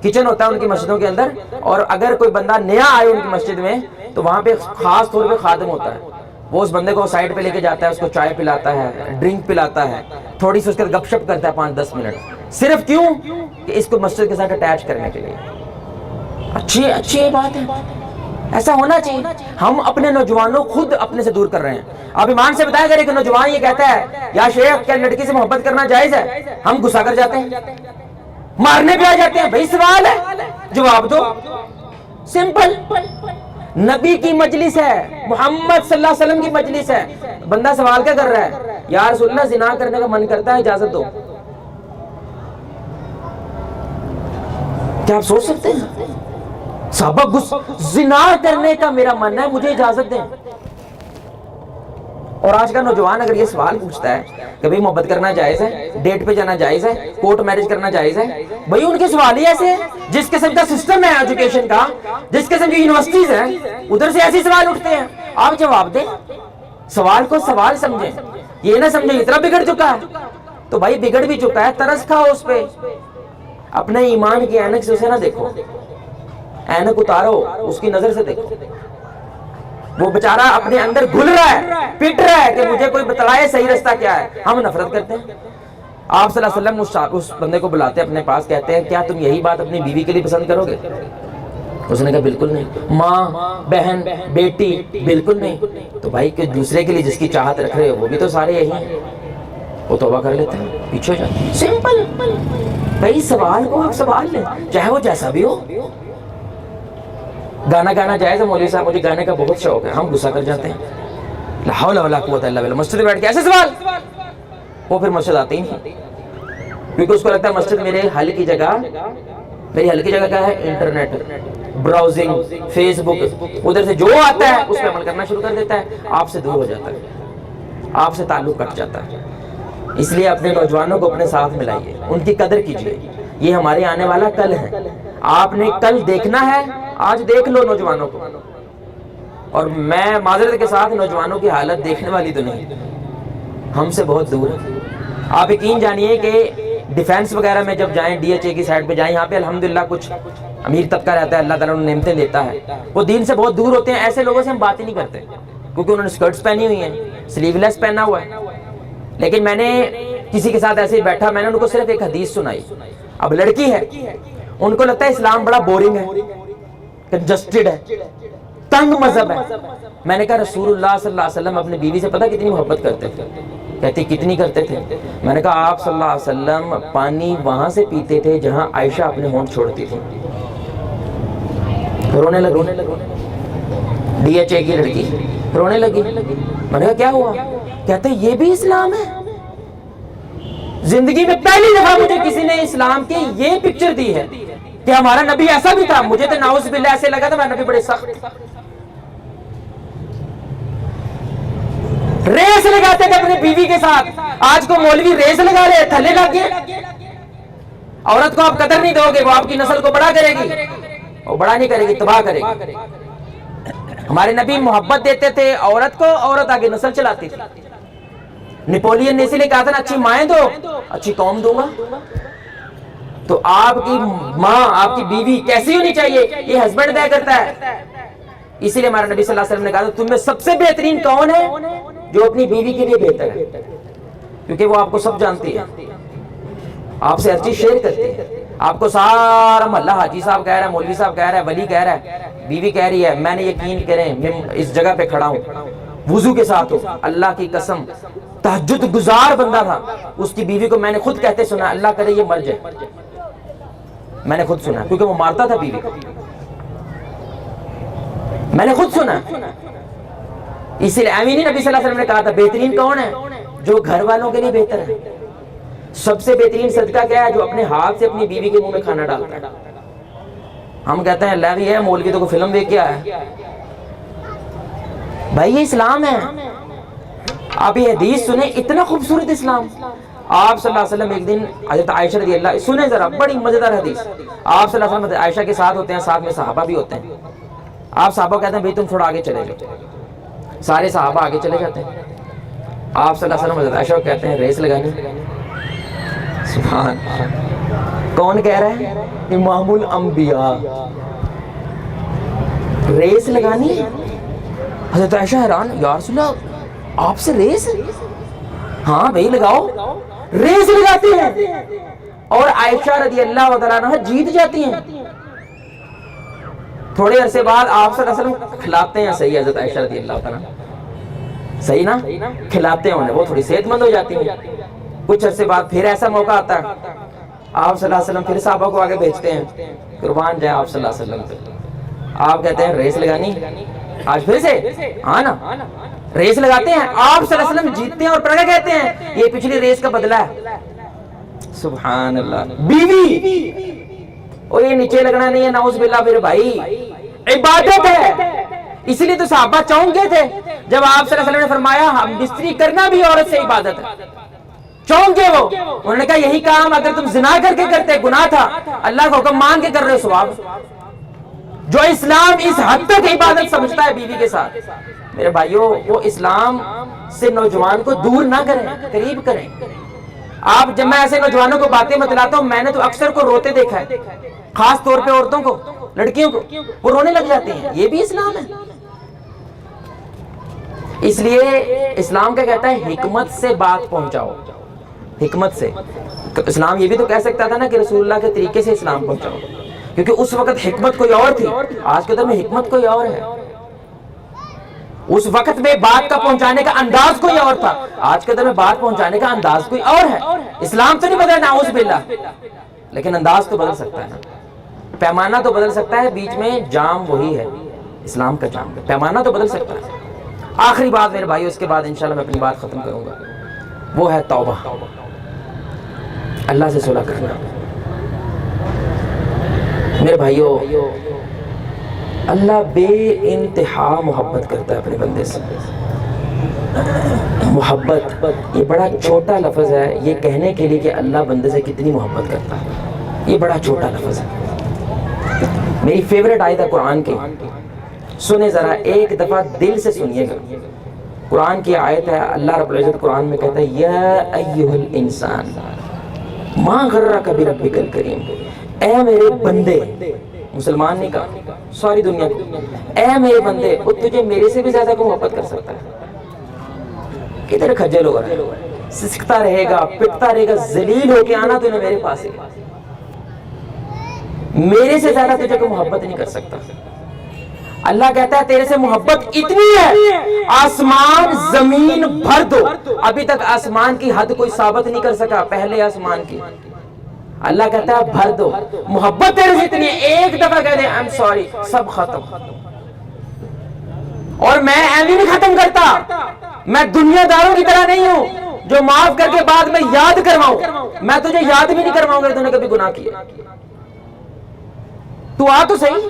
کچن ہوتا ہے ان کی مسجدوں کے اندر. اور اگر کوئی بندہ نیا آئے ان کی مسجد میں تو وہاں پہ خاص طور پہ خادم ہوتا ہے. وہ اس بندے کو سائڈ پہ لے کے جاتا ہے، اس کو چائے پلاتا ہے، ڈرنک پلاتا ہے، تھوڑی سی اس کے گپ شپ کرتا ہے 5-10 منٹ. صرف کیوں کہ اس کو مسجد کے ساتھ اٹیچ کرنے کے لیے. اچھی بات ہے، ایسا ہونا چاہیے. ہم اپنے نوجوانوں خود اپنے سے دور کر رہے ہیں. آپ ایمان سے بتائیں، اگر ایک نوجوان یہ کہتا ہے یا شیخ کیا لڑکی سے محبت کرنا جائز ہے، ہم غصہ کر جاتے ہیں، مارنے پہ آ جاتے ہیں. بھائی سوال ہے، جواب دو. سمپل. نبی کی مجلس ہے، محمد صلی اللہ علیہ وسلم کی مجلس ہے. بندہ سوال کیا کر رہا ہے؟ یا رسول اللہ زنا کرنے کا من کرتا ہے، اجازت دو. کیا آپ سوچ سکتے ہیں؟ صحابہ زنا کرنے کا میرا من ہے، مجھے اجازت دیں. اور آج کا نوجوان اگر یہ سوال پوچھتا ہے کہ بھئی محبت کرنا جائز ہے، ڈیٹ پہ جانا جائز ہے، کورٹ میرج کرنا جائز ہے، بھئی ان کے سوال ہی ایسے ہیں. جس قسم کا سسٹم ہے ایجوکیشن کا، جس قسم کی یونیورسٹیز ہیں، ادھر سے ایسے سوال اٹھتے ہیں. آپ جواب دیں، سوال کو سوال سمجھیں. یہ نہ سمجھیں اتنا بگڑ چکا ہے. تو بھائی بگڑ بھی چکا ہے، ترس کھاؤ اس پہ. اپنے ایمان کی عینک سے اسے نہ دیکھو. اینک اتارو، اس کی نظر سے دیکھو، وہ بیچارہ اپنے اندر گھل رہا ہے، پٹ رہا ہے کہ مجھے کوئی بتلائے صحیح رستہ کیا ہے. ہم نفرت کرتے ہیں. آپ صلی اللہ علیہ وسلم اس بندے کو بلاتے ہیں اپنے پاس، کہتے ہیں کیا تم یہی بات اپنی بیوی کے لیے پسند کرو گے؟ اس نے کہا بالکل نہیں. ماں، بہن، بیٹی، بالکل نہیں. تو بھائی کہ دوسرے کے لیے جس کی چاہت رکھ رہے ہو وہ بھی تو سارے یہی ہیں. وہ توبہ کر لیتے ہیں، پیچھے ہو جاتے ہیں. سمپل. بھائی سوال کو آپ سوال لیں، چاہے وہ جیسا بھی ہو. گانا گانا جائز ہے مولوی صاحب، مجھے گانے کا بہت شوق ہے. ہم غصہ کر جاتے ہیں، لا حول ولا قوت الا باللہ. مسجد میں بیٹھ کے ایسے سوال، وہ پھر مسجد آتے ہی نہیں، کیونکہ اس کو لگتا ہے مسجد میرے حل کی جگہ. میری حل کی جگہ کیا ہے؟ انٹرنیٹ، براؤزنگ، فیس بک. ادھر سے جو آتا ہے اس پہ عمل کرنا شروع کر دیتا ہے. آپ سے دور ہو جاتا ہے، آپ سے تعلق کٹ جاتا ہے. اس لیے اپنے نوجوانوں کو اپنے ساتھ ملائیے، ان کی قدر کیجیے. یہ ہمارے آنے والا کل ہے. آپ نے کل دیکھنا ہے، آج دیکھ لو نوجوانوں کو. اور میں معذرت کے ساتھ نوجوانوں کی حالت دیکھنے والی تو نہیں، ہم سے بہت دور ہے. آپ یقین جانیے کہ ڈیفینس وغیرہ میں جب جائیں، ڈی ایچ اے کی سائڈ پہ جائیں، یہاں پہ الحمدللہ کچھ امیر طبقہ رہتا ہے، اللہ تعالیٰ انہیں نعمتیں دیتا ہے. وہ دین سے بہت دور ہوتے ہیں. ایسے لوگوں سے ہم بات ہی نہیں کرتے، کیونکہ انہوں نے اسکرٹس پہنی ہوئی ہیں، سلیو لیس پہنا ہوا ہے. لیکن میں نے کسی کے ساتھ ایسے ہی بیٹھا، میں نے ان کو صرف ایک حدیث سنائی. اب لڑکی ہے، ان کو لگتا ہے اسلام بڑا بورنگ ہے، کنجسٹڈ ہے، تنگ مذہب ہے. میں نے کہا رسول اللہ صلی اللہ علیہ وسلم اپنے بیوی سے پتہ کتنی محبت کرتے تھے؟ کہتی کتنی کرتے تھے؟ میں نے کہا آپ صلی اللہ علیہ وسلم پانی وہاں سے پیتے تھے جہاں عائشہ اپنے ہونٹ چھوڑتی تھی. رونے لگی، ڈی ایچ اے کی لڑکی رونے لگی. میں نے کہا کیا ہوا؟ کہتے یہ بھی اسلام ہے. زندگی میں پہلی دفعہ مجھے کسی نے اسلام کی یہ پکچر دی ہے کہ ہمارا نبی ایسا بھی تھا. مجھے تو نعوذ باللہ ایسے لگا تھا ہمارا نبی بڑے سخت. ریس لگاتے تھے اپنے بیوی کے ساتھ. آج کو مولوی ریس لگا رہے، تھلے لگ گئے. عورت کو آپ قدر نہیں دو گے، وہ آپ کی نسل کو بڑا کرے گی. وہ بڑا نہیں کرے گی، تباہ کرے گی. ہمارے نبی محبت دیتے تھے عورت کو، عورت آگے نسل چلاتی تھی. نیپولین نے اسی لیے کہا تھا نا اچھی مائیں دو، اچھی قوم دوں گا. تو آپ کی ماں، آپ کی بیوی کیسی ہونی چاہیے یہ ہسبینڈ طے کرتا ہے. اسی لیے ہمارے نبی صلی اللہ علیہ وسلم نے کہا تھا تم میں سب سے بہترین کون ہے؟ جو اپنی بیوی کے لیے بہتر ہے، کیونکہ وہ آپ کو سب جانتی ہے، آپ سے ہر چیز شیئر کرتی ہے. آپ کو سارا محلہ حاجی صاحب کہہ رہا ہے، مولوی صاحب کہہ رہا ہے، ولی کہہ رہا ہے، بیوی کہہ رہی ہے. میں نے یقین کریں میں اس جگہ پہ کھڑا ہوں، وضو کے ساتھ ہوں، اللہ کی قسم تہجد گزار بندہ تھا. اس کی بیوی کو میں نے خود کہتے سنا اللہ کرے یہ مر جائے. میں نے خود سنا، کیونکہ وہ مارتا تھا بیوی کو. میں نے خود سنا. اسی لیے امین نبی صلی اللہ علیہ وسلم نے کہا تھا بہترین کون ہے؟ جو گھر والوں کے لیے بہتر ہے. سب سے بہترین صدقہ کیا ہے؟ جو اپنے ہاتھ سے اپنی بیوی کے منہ میں کھانا ڈالتا ہے. ہم کہتے ہیں اللہ ہے مولوی تو کوئی فلم دیکھ کے آیا ہے. بھائی یہ اسلام ہے. آپ یہ حدیث سنیں، اتنا خوبصورت اسلام. آپ صلی اللہ علیہ وسلم ایک دن حضرت عائشہ رضی اللہ، سنیں ذرا، بڑی مزیدار حدیث. آپ صلی اللہ علیہ وسلم عائشہ کے ساتھ ہوتے ہیں، ساتھ میں صحابہ بھی ہوتے ہیں. آپ صحابہ کہتے ہیں بھئی تم تھوڑا آگے چلے جاؤ. سارے صحابہ آگے چلے جاتے ہیں. آپ صلی اللہ علیہ وسلم حضرت عائشہ کو کہتے ہیں ریس لگانی. سبحان کون کہہ رہا ہے؟ امام الانبیاء. ریس لگانی ہے. حضرت عائشہ حیران، یا رسول اللہ آپ سے ریس؟ ہاں بھئی لگاؤ. ریس لگاتے ہیں اور عائشہ رضی اللہ عنہا جیت جاتی ہیں. تھوڑے عرصے بعد آپ صلی اللہ علیہ وسلم کھلاتے ہیں. صحیح حضرت عائشہ رضی اللہ عنہا، صحیح نا، کھلاتے ہیں انہیں، وہ تھوڑی صحت مند ہو جاتی ہیں. کچھ عرصے بعد پھر ایسا موقع آتا ہے، آپ صلی اللہ علیہ وسلم پھر صحابہ کو آگے بھیجتے ہیں، قربان جائے آپ صلی اللہ علیہ وسلم. آپ کہتے ہیں ریس لگانی آج پھر سے؟ ہاں نا، ریس لگاتے ہیں. آپ صلی اللہ علیہ وسلم جیتتے ہیں اور پھر کہتے ہیں یہ پچھلی ریس کا بدلہ ہے. سبحان اللہ. بیوی اور یہ نیچے لگنا نہیں ہے نعوذ باللہ. میرے بھائی عبادت ہے. اسی لیے تو صحابہ چونک گئے تھے جب آپ صلی اللہ علیہ وسلم نے فرمایا ہم بستری کرنا بھی عورت سے عبادت ہے. چونک گئے وہ. انہوں نے کہا یہی کام اگر تم زنا کر کے کرتے گناہ تھا، اللہ کا حکم مان کے کر رہے ہو ثواب. جو اسلام اس حد تک عبادت سمجھتا ہے بیوی کے ساتھ، میرے بھائیوں وہ اسلام سے نوجوان کو دور نہ کریں، قریب کریں. آپ جب میں ایسے نوجوانوں کو باتیں بتلاتا ہوں، میں نے تو اکثر کو روتے دیکھا ہے، خاص طور پہ عورتوں کو. لڑکیوں کو، وہ رونے لگ جاتی ہیں. یہ بھی اسلام ہے. اس لیے اسلام کیا کہتا ہے؟ حکمت سے بات پہنچاؤ. حکمت سے. اسلام یہ بھی تو کہہ سکتا تھا نا کہ رسول اللہ کے طریقے سے اسلام پہنچاؤ، کیونکہ اس وقت حکمت کوئی اور تھی. آج کے دور میں حکمت کوئی اور ہے. اس وقت میں بات کا پہنچانے کا انداز کوئی اور تھا، آج کے دور میں بات پہنچانے کا انداز کوئی اور ہے. اسلام تو نہیں بدلا، نعوذ باللہ، لیکن انداز تو بدل سکتا ہے نا. پیمانہ تو بدل سکتا ہے، بیچ میں جام وہی ہے، اسلام کا جام. پیمانہ تو بدل سکتا ہے. آخری بات میرے بھائیو، اس کے بعد انشاءاللہ میں اپنی بات ختم کروں گا، وہ ہے توبہ. اللہ سے صلح کرنا. میرے بھائیو، اللہ بے انتہا محبت کرتا ہے اپنے بندے سے. محبت یہ بڑا چھوٹا لفظ ہے یہ کہنے کے لیے کہ اللہ بندے سے کتنی محبت کرتا ہے. یہ بڑا چھوٹا لفظ ہے. میری فیوریٹ آیت ہے قرآن کی، سنیں ذرا ایک دفعہ دل سے سنیے گا. قرآن کی آیت ہے، اللہ رب العزت قرآن میں کہتا ہے یا ایھا الانسان ما غرک بربک الکریم. اے میرے بندے، مسلمان نہیں کہا، ساری دنیا کو، اے میرے بندے، وہ تجھے میرے سے بھی زیادہ کو محبت کر سکتا ہے. کدھر کھجل ہو رہا ہے، سسکتا رہے گا، پٹتا رہے گا، ذلیل ہو کے آنا تو نے میرے پاس ہے. میرے سے زیادہ تجھے کو محبت نہیں کر سکتا. اللہ کہتا ہے تیرے سے محبت اتنی ہے آسمان زمین بھر دو. ابھی تک آسمان کی حد کوئی ثابت نہیں کر سکا، پہلے آسمان کی. اللہ کہتا ہے بھر دو. محبت تیرے سے اتنی ہے، ایک دفعہ کہہ دے آئی ایم سوری، سب ختم. اور میں ایویں نہیں ختم کرتا، میں دنیا داروں کی طرح نہیں ہوں جو معاف کر کے بعد میں یاد کرواؤں. میں تجھے یاد بھی نہیں کرواؤں گا تو نے کبھی گناہ کیا. تو آ تو صحیح،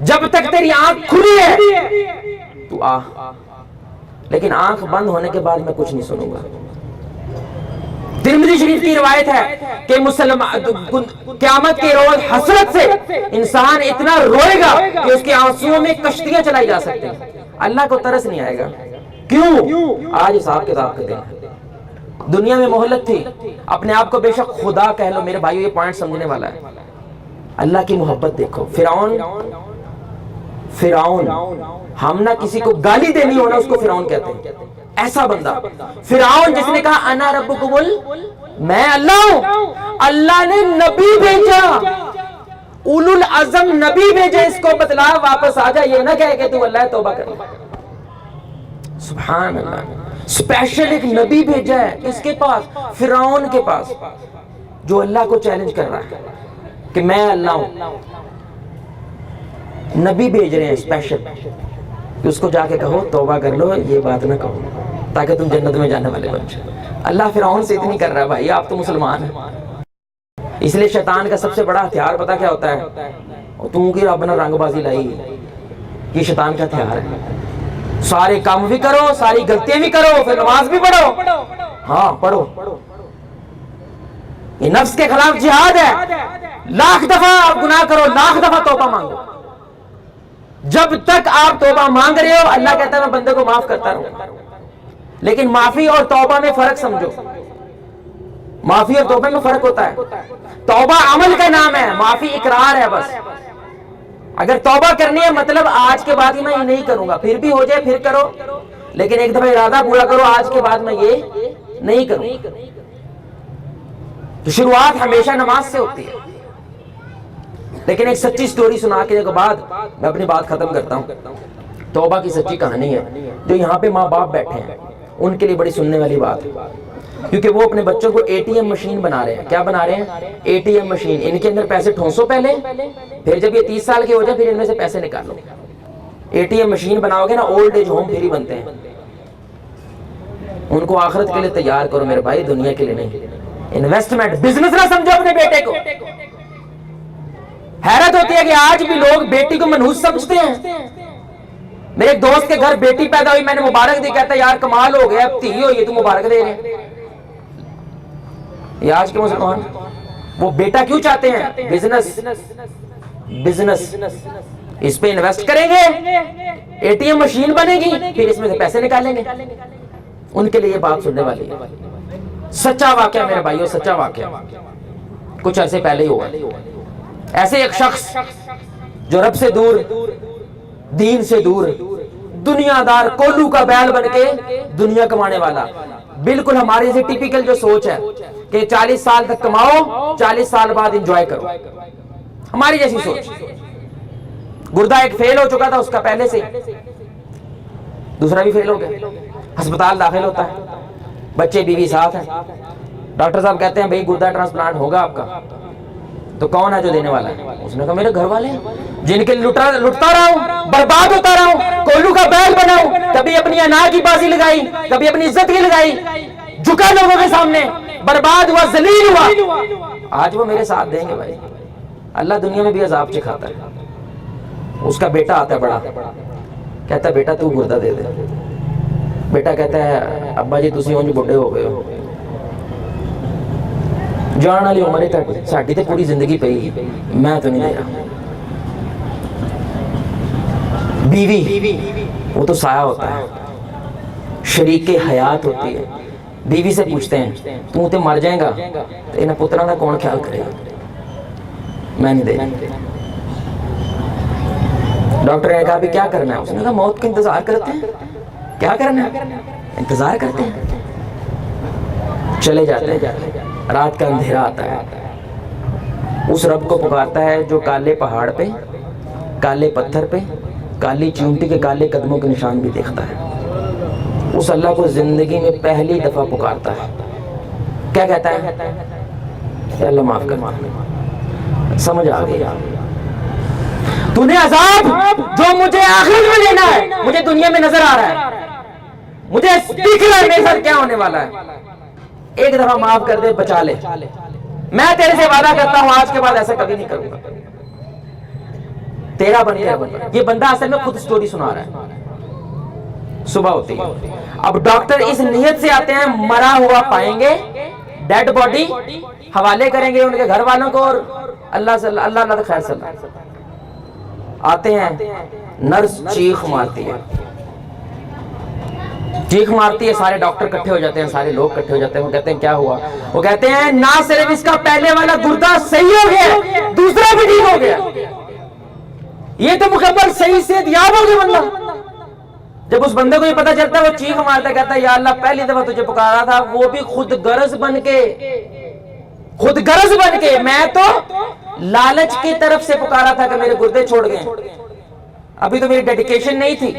جب تک تیری آنکھ کھلی ہے تو آ. لیکن آنکھ بند ہونے کے بعد میں کچھ نہیں سنوں گا. ترمذی شریف کی روایت ہے کہ قیامت کے روز حسرت سے انسان اتنا روئے گا کہ اس کے آنسوؤں میں کشتیاں چلائی جا سکتی ہیں. اللہ کو ترس نہیں آئے گا. کیوں؟ آج حساب کتاب کا دن ہے. دنیا میں مہلت تھی، اپنے آپ کو بے شک خدا کہہ لو. میرے بھائیو یہ پوائنٹ سمجھنے والا ہے. اللہ کی محبت دیکھو. فرعون، ہم نہ کسی کو گالی دینی ہونا اس کو فرعون کہتے ہیں. ایسا بندہ فرعون جس نے کہا انا ربکم میں اللہ ہوں. اللہ نے نبی بھیجا، اولو العزم نبی بھیجا، اس کو بتلا واپس آ جا، یہ نہ کہے کہ تو اللہ توبہ کر. سبحان اللہ. اسپیشل ایک نبی بھیجا ہے کس کے پاس؟ فرعون کے پاس، جو اللہ کو چیلنج کر رہا ہے کہ میں اللہ ہوں. نبی بھیج رہے ہیں اسپیشل کہ اس کو جا کے کہو توبہ کر لو، یہ بات نہ کہو تاکہ تم جنت میں جانے والے بن جاؤ. اللہ فرعون سے اتنی کر رہا ہے. بھائی آپ تو مسلمان ہیں. اس لیے شیطان کا سب سے بڑا ہتھیار پتا کیا ہوتا ہے؟ تم کی رب نے رنگ بازی لائی، یہ شیطان کا ہتھیار ہے. سارے کام بھی کرو، ساری غلطیاں بھی کرو، پھر نماز بھی پڑھو. ہاں پڑھو. یہ نفس کے خلاف جہاد ہے. لاکھ دفعہ آپ گناہ کرو، لاکھ دفعہ توبہ مانگو. جب تک آپ توبہ مانگ رہے ہو اللہ کہتا ہے میں بندے کو معاف کرتا رہوں. لیکن معافی اور توبہ میں فرق سمجھو. معافی اور توبہ میں فرق ہوتا ہے. توبہ عمل کا نام ہے، معافی اقرار ہے بس. اگر توبہ کرنی ہے مطلب آج کے بعد میں یہ نہیں کروں گا، پھر بھی ہو جائے پھر کرو، لیکن ایک دفعہ ارادہ پورا کرو آج کے بعد میں یہ نہیں کروں. تو شروعات ہمیشہ نماز سے ہوتی ہے. لیکن ایک سچی سٹوری سنا کے بعد میں اپنی بات ختم کرتا ہوں. توبہ کی سچی کہانی ہے. جو یہاں پہ ماں باپ بیٹھے ہیں ان کے لیے بڑی سننے والی بات ہے، کیونکہ وہ اپنے بچوں کو اے ٹی ایم مشین بنا رہے ہیں. کیا بنا رہے ہیں؟ A T M machine. ان کے اندر پیسے ٹھونسو پہلے، پھر جب یہ 30 سال کے ہو جائے پھر ان میں سے پیسے نکالو. اے ٹی ایم مشین بناؤ گے نا، اولڈ ایج ہوم پھر ہی بنتے ہیں. ان کو آخرت کے لیے تیار کرو میرے بھائی، دنیا کے لیے نہیں. انویسٹمنٹ، بزنس نہ سمجھو اپنے بیٹے کو. حیرت ہوتی ہے کہ آج بھی لوگ بیٹی کو منحوس سمجھتے ہیں. میرے ایک دوست کے گھر بیٹی پیدا ہوئی، میں نے مبارک دی، کہتا ہے یار کمال ہو گیا، اب تھی ہوئی تو مبارک دے رہے ہیں. یہ آج کے مسلمان وہ بیٹا کیوں چاہتے ہیں؟ بزنس. اس پہ انویسٹ کریں گے، اے ٹی ایم مشین بنے گی، پھر اس میں سے پیسے نکالیں گے. ان کے لیے یہ بات سننے والی ہے. سچا واقعہ میرے بھائیوں، سچا واقعہ کچھ عرصے پہلے ہی ہوا. ایسے ایک شخص جو رب سے دور، دین سے دور، دنیا دار، کولو کا بیل بن کے دنیا کمانے والا، بالکل ہماری سے ٹیپیکل جو سوچ ہے کہ 40 سال تک کماؤ، 40 سال بعد انجوائے کرو، ہماری جیسی سوچ۔ گردہ ایک فیل ہو چکا تھا اس کا پہلے سے، دوسرا بھی فیل ہو گیا، ہسپتال داخل ہوتا ہے، بچے بیوی ساتھ ہیں، ڈاکٹر صاحب کہتے ہیں بھئی گردہ ٹرانسپلانٹ ہوگا آپ کا، تو کون ہے جو دینے والا ہے؟ اس نے کہا میرے گھر والے ہیں، جن کے لٹتا رہا ہوں، برباد ہوتا رہا ہوں، کولو کا بیل بنا ہوں، کبھی اپنی انا کی بازی لگائی، کبھی اپنی عزت کی لگائی، جھکا لوگوں کے سامنے، برباد ہوا، ذلیل ہوا، آج وہ میرے ساتھ دیں گے بھائی۔ اللہ دنیا میں بھی عذاب چکھاتا ہے۔ اس کا بیٹا آتا ہے بڑا، کہتا ہے بیٹا تو گردہ دے دے۔ بیٹا کہتا ہے ابا جی تسی انج بڈھے ہو گئے ہو، جان والی عمر ہے ساڈی تے پوری زندگی پئی، میں تو نہیں دے رہا۔ بیوی وہ تو سایہ ہوتا ہے، شریک حیات ہوتی ہے، بیوی سے پوچھتے ہیں تو تے مر جائے گا تو انہیں پتروں کا کون خیال کرے گا؟ میں نہیں دے رہا۔ ڈاکٹر نے کہا بھی کیا کرنا ہے؟ اس نے کہا موت کا انتظار کرتے ہیں۔ کیا کرنا ہے؟ انتظار کرتے ہیں۔ چلے جاتے ہیں، رات کا اندھیرا آتا ہے، اس رب کو پکارتا ہے جو کالے پہاڑ پہ، کالے پتھر پہ، کالی چونٹی کے کالے قدموں کے نشان بھی دیکھتا ہے۔ اس اللہ کو زندگی میں پہلی دفعہ پکارتا ہے، کیا کہتا ہے؟ کہ اللہ معاف کر، سمجھ آ گئی، تو نے عذاب جو مجھے آخرت میں لینا ہے مجھے دنیا میں نظر آ رہا ہے، مجھے دیکھ رہا ہے میرے ساتھ کیا ہونے والا ہے، ایک دفعہ معاف کر دے، بچا لے، میں تیرے سے وعدہ کرتا ہوں آج کے بعد ایسا کبھی نہیں کروں گا، تیرا بن گیا۔ یہ بندہ اصل میں خود سٹوری سنا رہا ہے۔ صبح ہوتی ہے، اب ڈاکٹر اس نیت سے آتے ہیں مرا ہوا پائیں گے، ڈیڈ باڈی حوالے کریں گے ان کے گھر والوں کو، اور اللہ خیر صلی اللہ آتے ہیں، نرس چیخ مارتی ہے، چیخ مارتی ہے، سارے ڈاکٹر کٹھے ہو جاتے ہیں، سارے لوگ کٹھے ہو جاتے ہیں، وہ کہتے ہیں کیا ہوا؟ وہ کہتے ہیں نہ صرف اس کا پہلے والا گردہ صحیح ہو گیا، دوسرا بھی ٹھیک ہو گیا، یہ تو مکمل صحیح صحت یاب ہو گیا بندہ۔ جب اس بندے کو یہ پتا چلتا ہے وہ چیخ مارتا ہے، کہتا ہے یا اللہ پہلی دفعہ تجھے پکارا تھا وہ بھی خود غرض بن کے، میں تو لالچ کی طرف سے پکارا تھا کہ میرے گردے چھوڑ گئے، ابھی تو میری ڈیڈیکیشن نہیں تھی،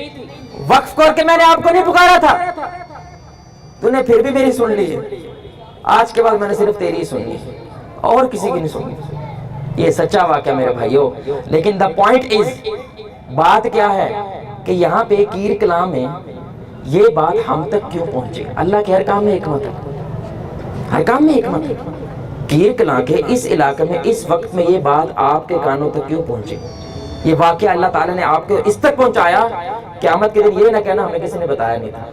وقف کر کے میں نے آپ کو نہیں پکارا تھا، تو نے پھر بھی میری سن لی، آج کے بعد میں نے صرف تیری ہی سننی اور کسی کی نہیں سننی۔ یہ سچا واقعہ میرے بھائیوں، لیکن دا پوائنٹ از، بات کیا ہے کہ یہاں پہ کیر کلام میں یہ بات ہم تک کیوں پہنچے؟ اللہ کے ہر کام میں حکمت ہے، ہر کام میں حکمت ہے۔ کیر کلام کے اس علاقے میں اس وقت میں یہ بات آپ کے کانوں تک کیوں پہنچے؟ یہ واقعہ اللہ تعالیٰ نے آپ کو اس تک پہنچایا، قیامت کے دن یہ نہ کہنا ہمیں کسی نے بتایا نہیں تھا،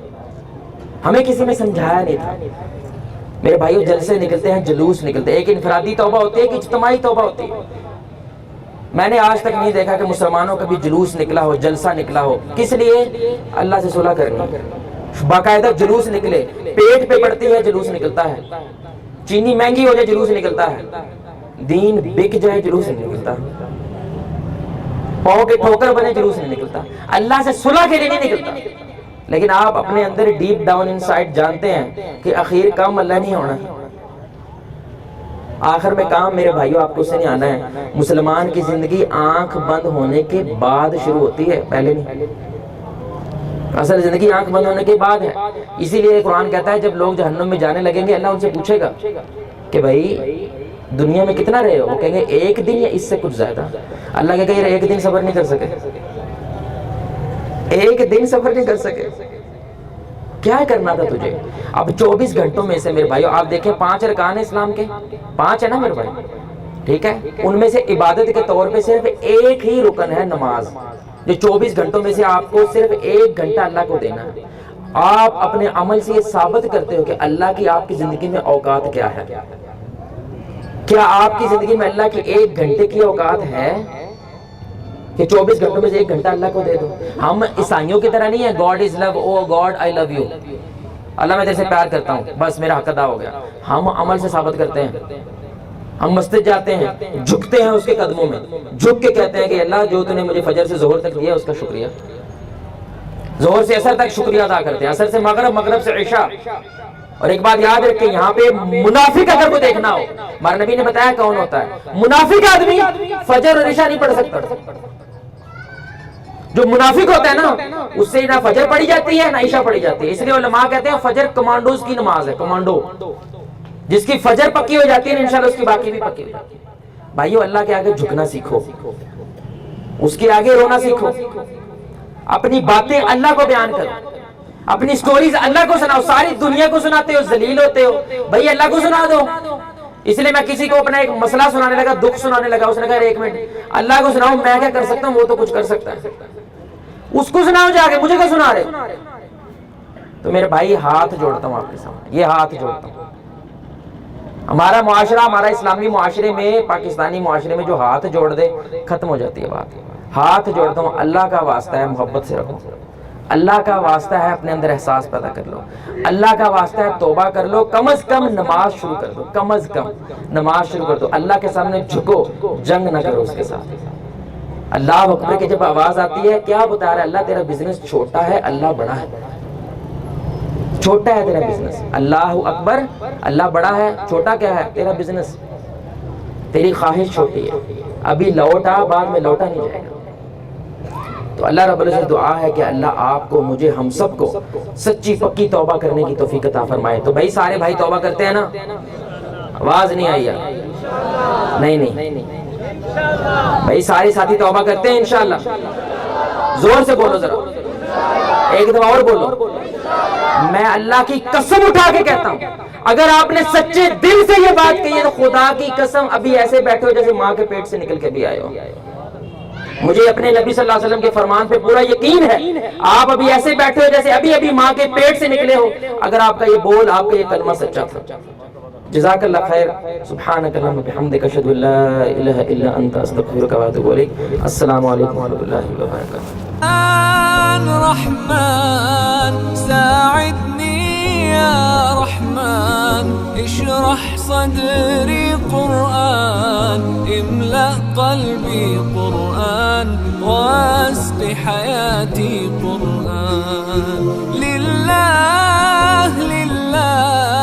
ہمیں کسی نے سمجھایا نہیں تھا۔ میرے بھائیو جلسے نکلتے ہیں، جلوس نکلتے ہیں، ایک انفرادی توبہ ہوتی ہے، ایک اجتماعی توبہ ہوتی ہے۔ میں نے آج تک نہیں دیکھا کہ مسلمانوں کا بھی جلوس نکلا ہو، جلسہ نکلا ہو، کس لیے؟ اللہ سے صلح کرنی، باقاعدہ جلوس نکلے، پیٹ پہ پڑتی ہے جلوس نکلتا ہے، چینی مہنگی ہو جائے جلوس نکلتا ہے، دین بک جائے جلوس نہیں نکلتا، پاؤں کے ٹھوکر بنے جلوس نہیں نکلتا، اللہ سے صلح کے لیے نہیں نکلتا۔ لیکن آپ اپنے اندر ڈیپ ڈاؤن ان سائڈ جانتے ہیں کہ آخر کام اللہ نہیں ہونا، آخر میں کام میرے بھائیوں آپ کو اس سے نہیں آنا ہے۔ مسلمان کی زندگی آنکھ بند ہونے کے بعد شروع ہوتی ہے، پہلے نہیں۔ اصل زندگی آنکھ بند ہونے کے بعد ہے، اسی لیے قرآن کہتا ہے جب لوگ جہنم میں جانے لگیں گے اللہ ان سے پوچھے گا کہ بھائی دنیا میں کتنا رہے ہو؟ وہ کہیں گے ایک دن یا اس سے کچھ زیادہ۔ اللہ کہے گا ایک دن صبر نہیں کر سکے، ایک دن صبر نہیں کر سکے، کیا کرنا تھا تجھے؟ اب 24 گھنٹوں میں سے میرے بھائیو آپ دیکھیں 5 ارکان اسلام کے، 5 ہے نا میرے بھائی، ٹھیک ہے؟ ان میں سے عبادت کے طور پہ صرف ایک ہی رکن ہے نماز، جو 24 گھنٹوں میں سے آپ کو صرف 1 گھنٹہ اللہ کو دینا ہے۔ آپ اپنے عمل سے یہ ثابت کرتے ہو کہ اللہ کی آپ کی زندگی میں اوقات کیا ہے؟ کیا آپ کی زندگی میں اللہ کی 1 گھنٹے کی اوقات ہے کہ 24 گھنٹوں میں سے 1 گھنٹہ اللہ کو دے دو؟ ہم عیسائیوں کی طرح نہیں ہے God is love, O God I love you, اللہ میں تیرے سے پیار کرتا ہوں بس میرا حق ادا ہو گیا۔ ہم عمل سے ثابت کرتے ہیں، ہم مسجد جاتے ہیں، جھکتے ہیں اس کے قدموں میں، جھک کے کہتے ہیں کہ اللہ جو تو نے مجھے فجر سے ظہر تک دیا اس کا شکریہ. ظہر سے عصر تک شکریہ ادا کرتے ہیں، عصر سے مغرب، مغرب سے عشاء. اور ایک بات یاد رکھیں، یہاں پہ منافق اگر کو دیکھنا ہو، ہمارے نبی نے بتایا کون ہوتا ہے. منافق آدمی فجر اور عشاء نہیں پڑھ سکتا. جو منافق ہوتا ہے نا اس سے نہ فجر پڑھی جاتی ہے نہ عشاء پڑھی جاتی ہے. اس لیے علماء کہتے ہیں فجر کمانڈوز کی نماز ہے. کمانڈو جس کی فجر پکی ہو جاتی ہے انشاءاللہ اس کی باقی بھی پکی ہو جاتی ہے. بھائیو اللہ کے آگے جھکنا سیکھو، اس کے آگے رونا سیکھو، اپنی باتیں اللہ کو بیان کرو، اپنی سٹوریز اللہ کو سناؤ. ساری دنیا کو سناتے ہو، ذلیل ہوتے ہو، بھائی اللہ کو سنا دو. اس لیے میں کسی کو اپنا ایک مسئلہ سنانے لگا، دکھ سنانے لگا، اس نے کہا ایک منٹ اللہ کو سناؤ، میں کیا کر سکتا ہوں، وہ تو کچھ کر سکتا ہے. اس کو سناؤ جا کے، مجھے کیا سنا رہے. تو میرے بھائی ہاتھ جوڑتا ہوں آپ کے سامنے، یہ ہاتھ جوڑتا ہوں. ہمارا معاشرہ، ہمارا اسلامی معاشرے میں، پاکستانی معاشرے میں جو ہاتھ جوڑ دے ختم ہو جاتی ہے بات. ہاتھ جوڑتا ہوں، اللہ کا واسطہ ہے محبت سے رکھو، اللہ کا واسطہ ہے اپنے اندر احساس پیدا کر لو، اللہ کا واسطہ ہے توبہ کر لو. کم از کم نماز شروع کر دو، کم از کم نماز شروع کر دو. اللہ کے سامنے جھکو، جنگ نہ کرو اس کے ساتھ. اللہ اکبر کی جب آواز آتی ہے کیا بتا رہا ہے اللہ تیرا بزنس چھوٹا ہے، اللہ بڑا ہے. چھوٹا ہے تیرا بزنس، اللہ اکبر، اللہ بڑا ہے، چھوٹا کیا ہے تیرا بزنس. تیری خواہش چھوٹی ہے، ابھی لوٹا بعد میں لوٹا نہیں جائے گا. تو اللہ رب العزت دعا ہے کہ اللہ آپ کو، مجھے، ہم سب کو سچی پکی توبہ کرنے کی توفیق عطا فرمائے. تو بھائی سارے بھائی توبہ کرتے ہیں نا؟ آواز نہیں آئی ہے؟ نہیں بھائی سارے ساتھی توبہ کرتے ہیں انشاءاللہ؟ زور سے بولو ذرا، ایک دفعہ اور بولو. میں اللہ کی قسم اٹھا کے کہتا ہوں اگر آپ نے سچے دل سے یہ بات کہی ہے تو خدا کی قسم ابھی ایسے بیٹھے ہو جیسے ماں کے پیٹ سے نکل کے بھی آئے ہو. مجھے اپنے نبی صلی اللہ علیہ وسلم کے فرمان پہ پورا یقین ہے، آپ ابھی ایسے بیٹھے ہو جیسے ابھی ابھی ماں کے پیٹ سے نکلے ہو، اگر آپ کا یہ بول، آپ کا یہ کلمہ سچا تھا. جزاک اللہ خیر. سبحانک اللہم وبحمدک، اشہد ان لا الہ الا انت، استغفرک واتوب الیک. السلام علیکم ورحمۃ اللہ وبرکاتہ. رحمن ساعدني يا رحمن، اشرح صدري قرآن، املأ قلبي قرآن، واسق حياتي قرآن. لله لله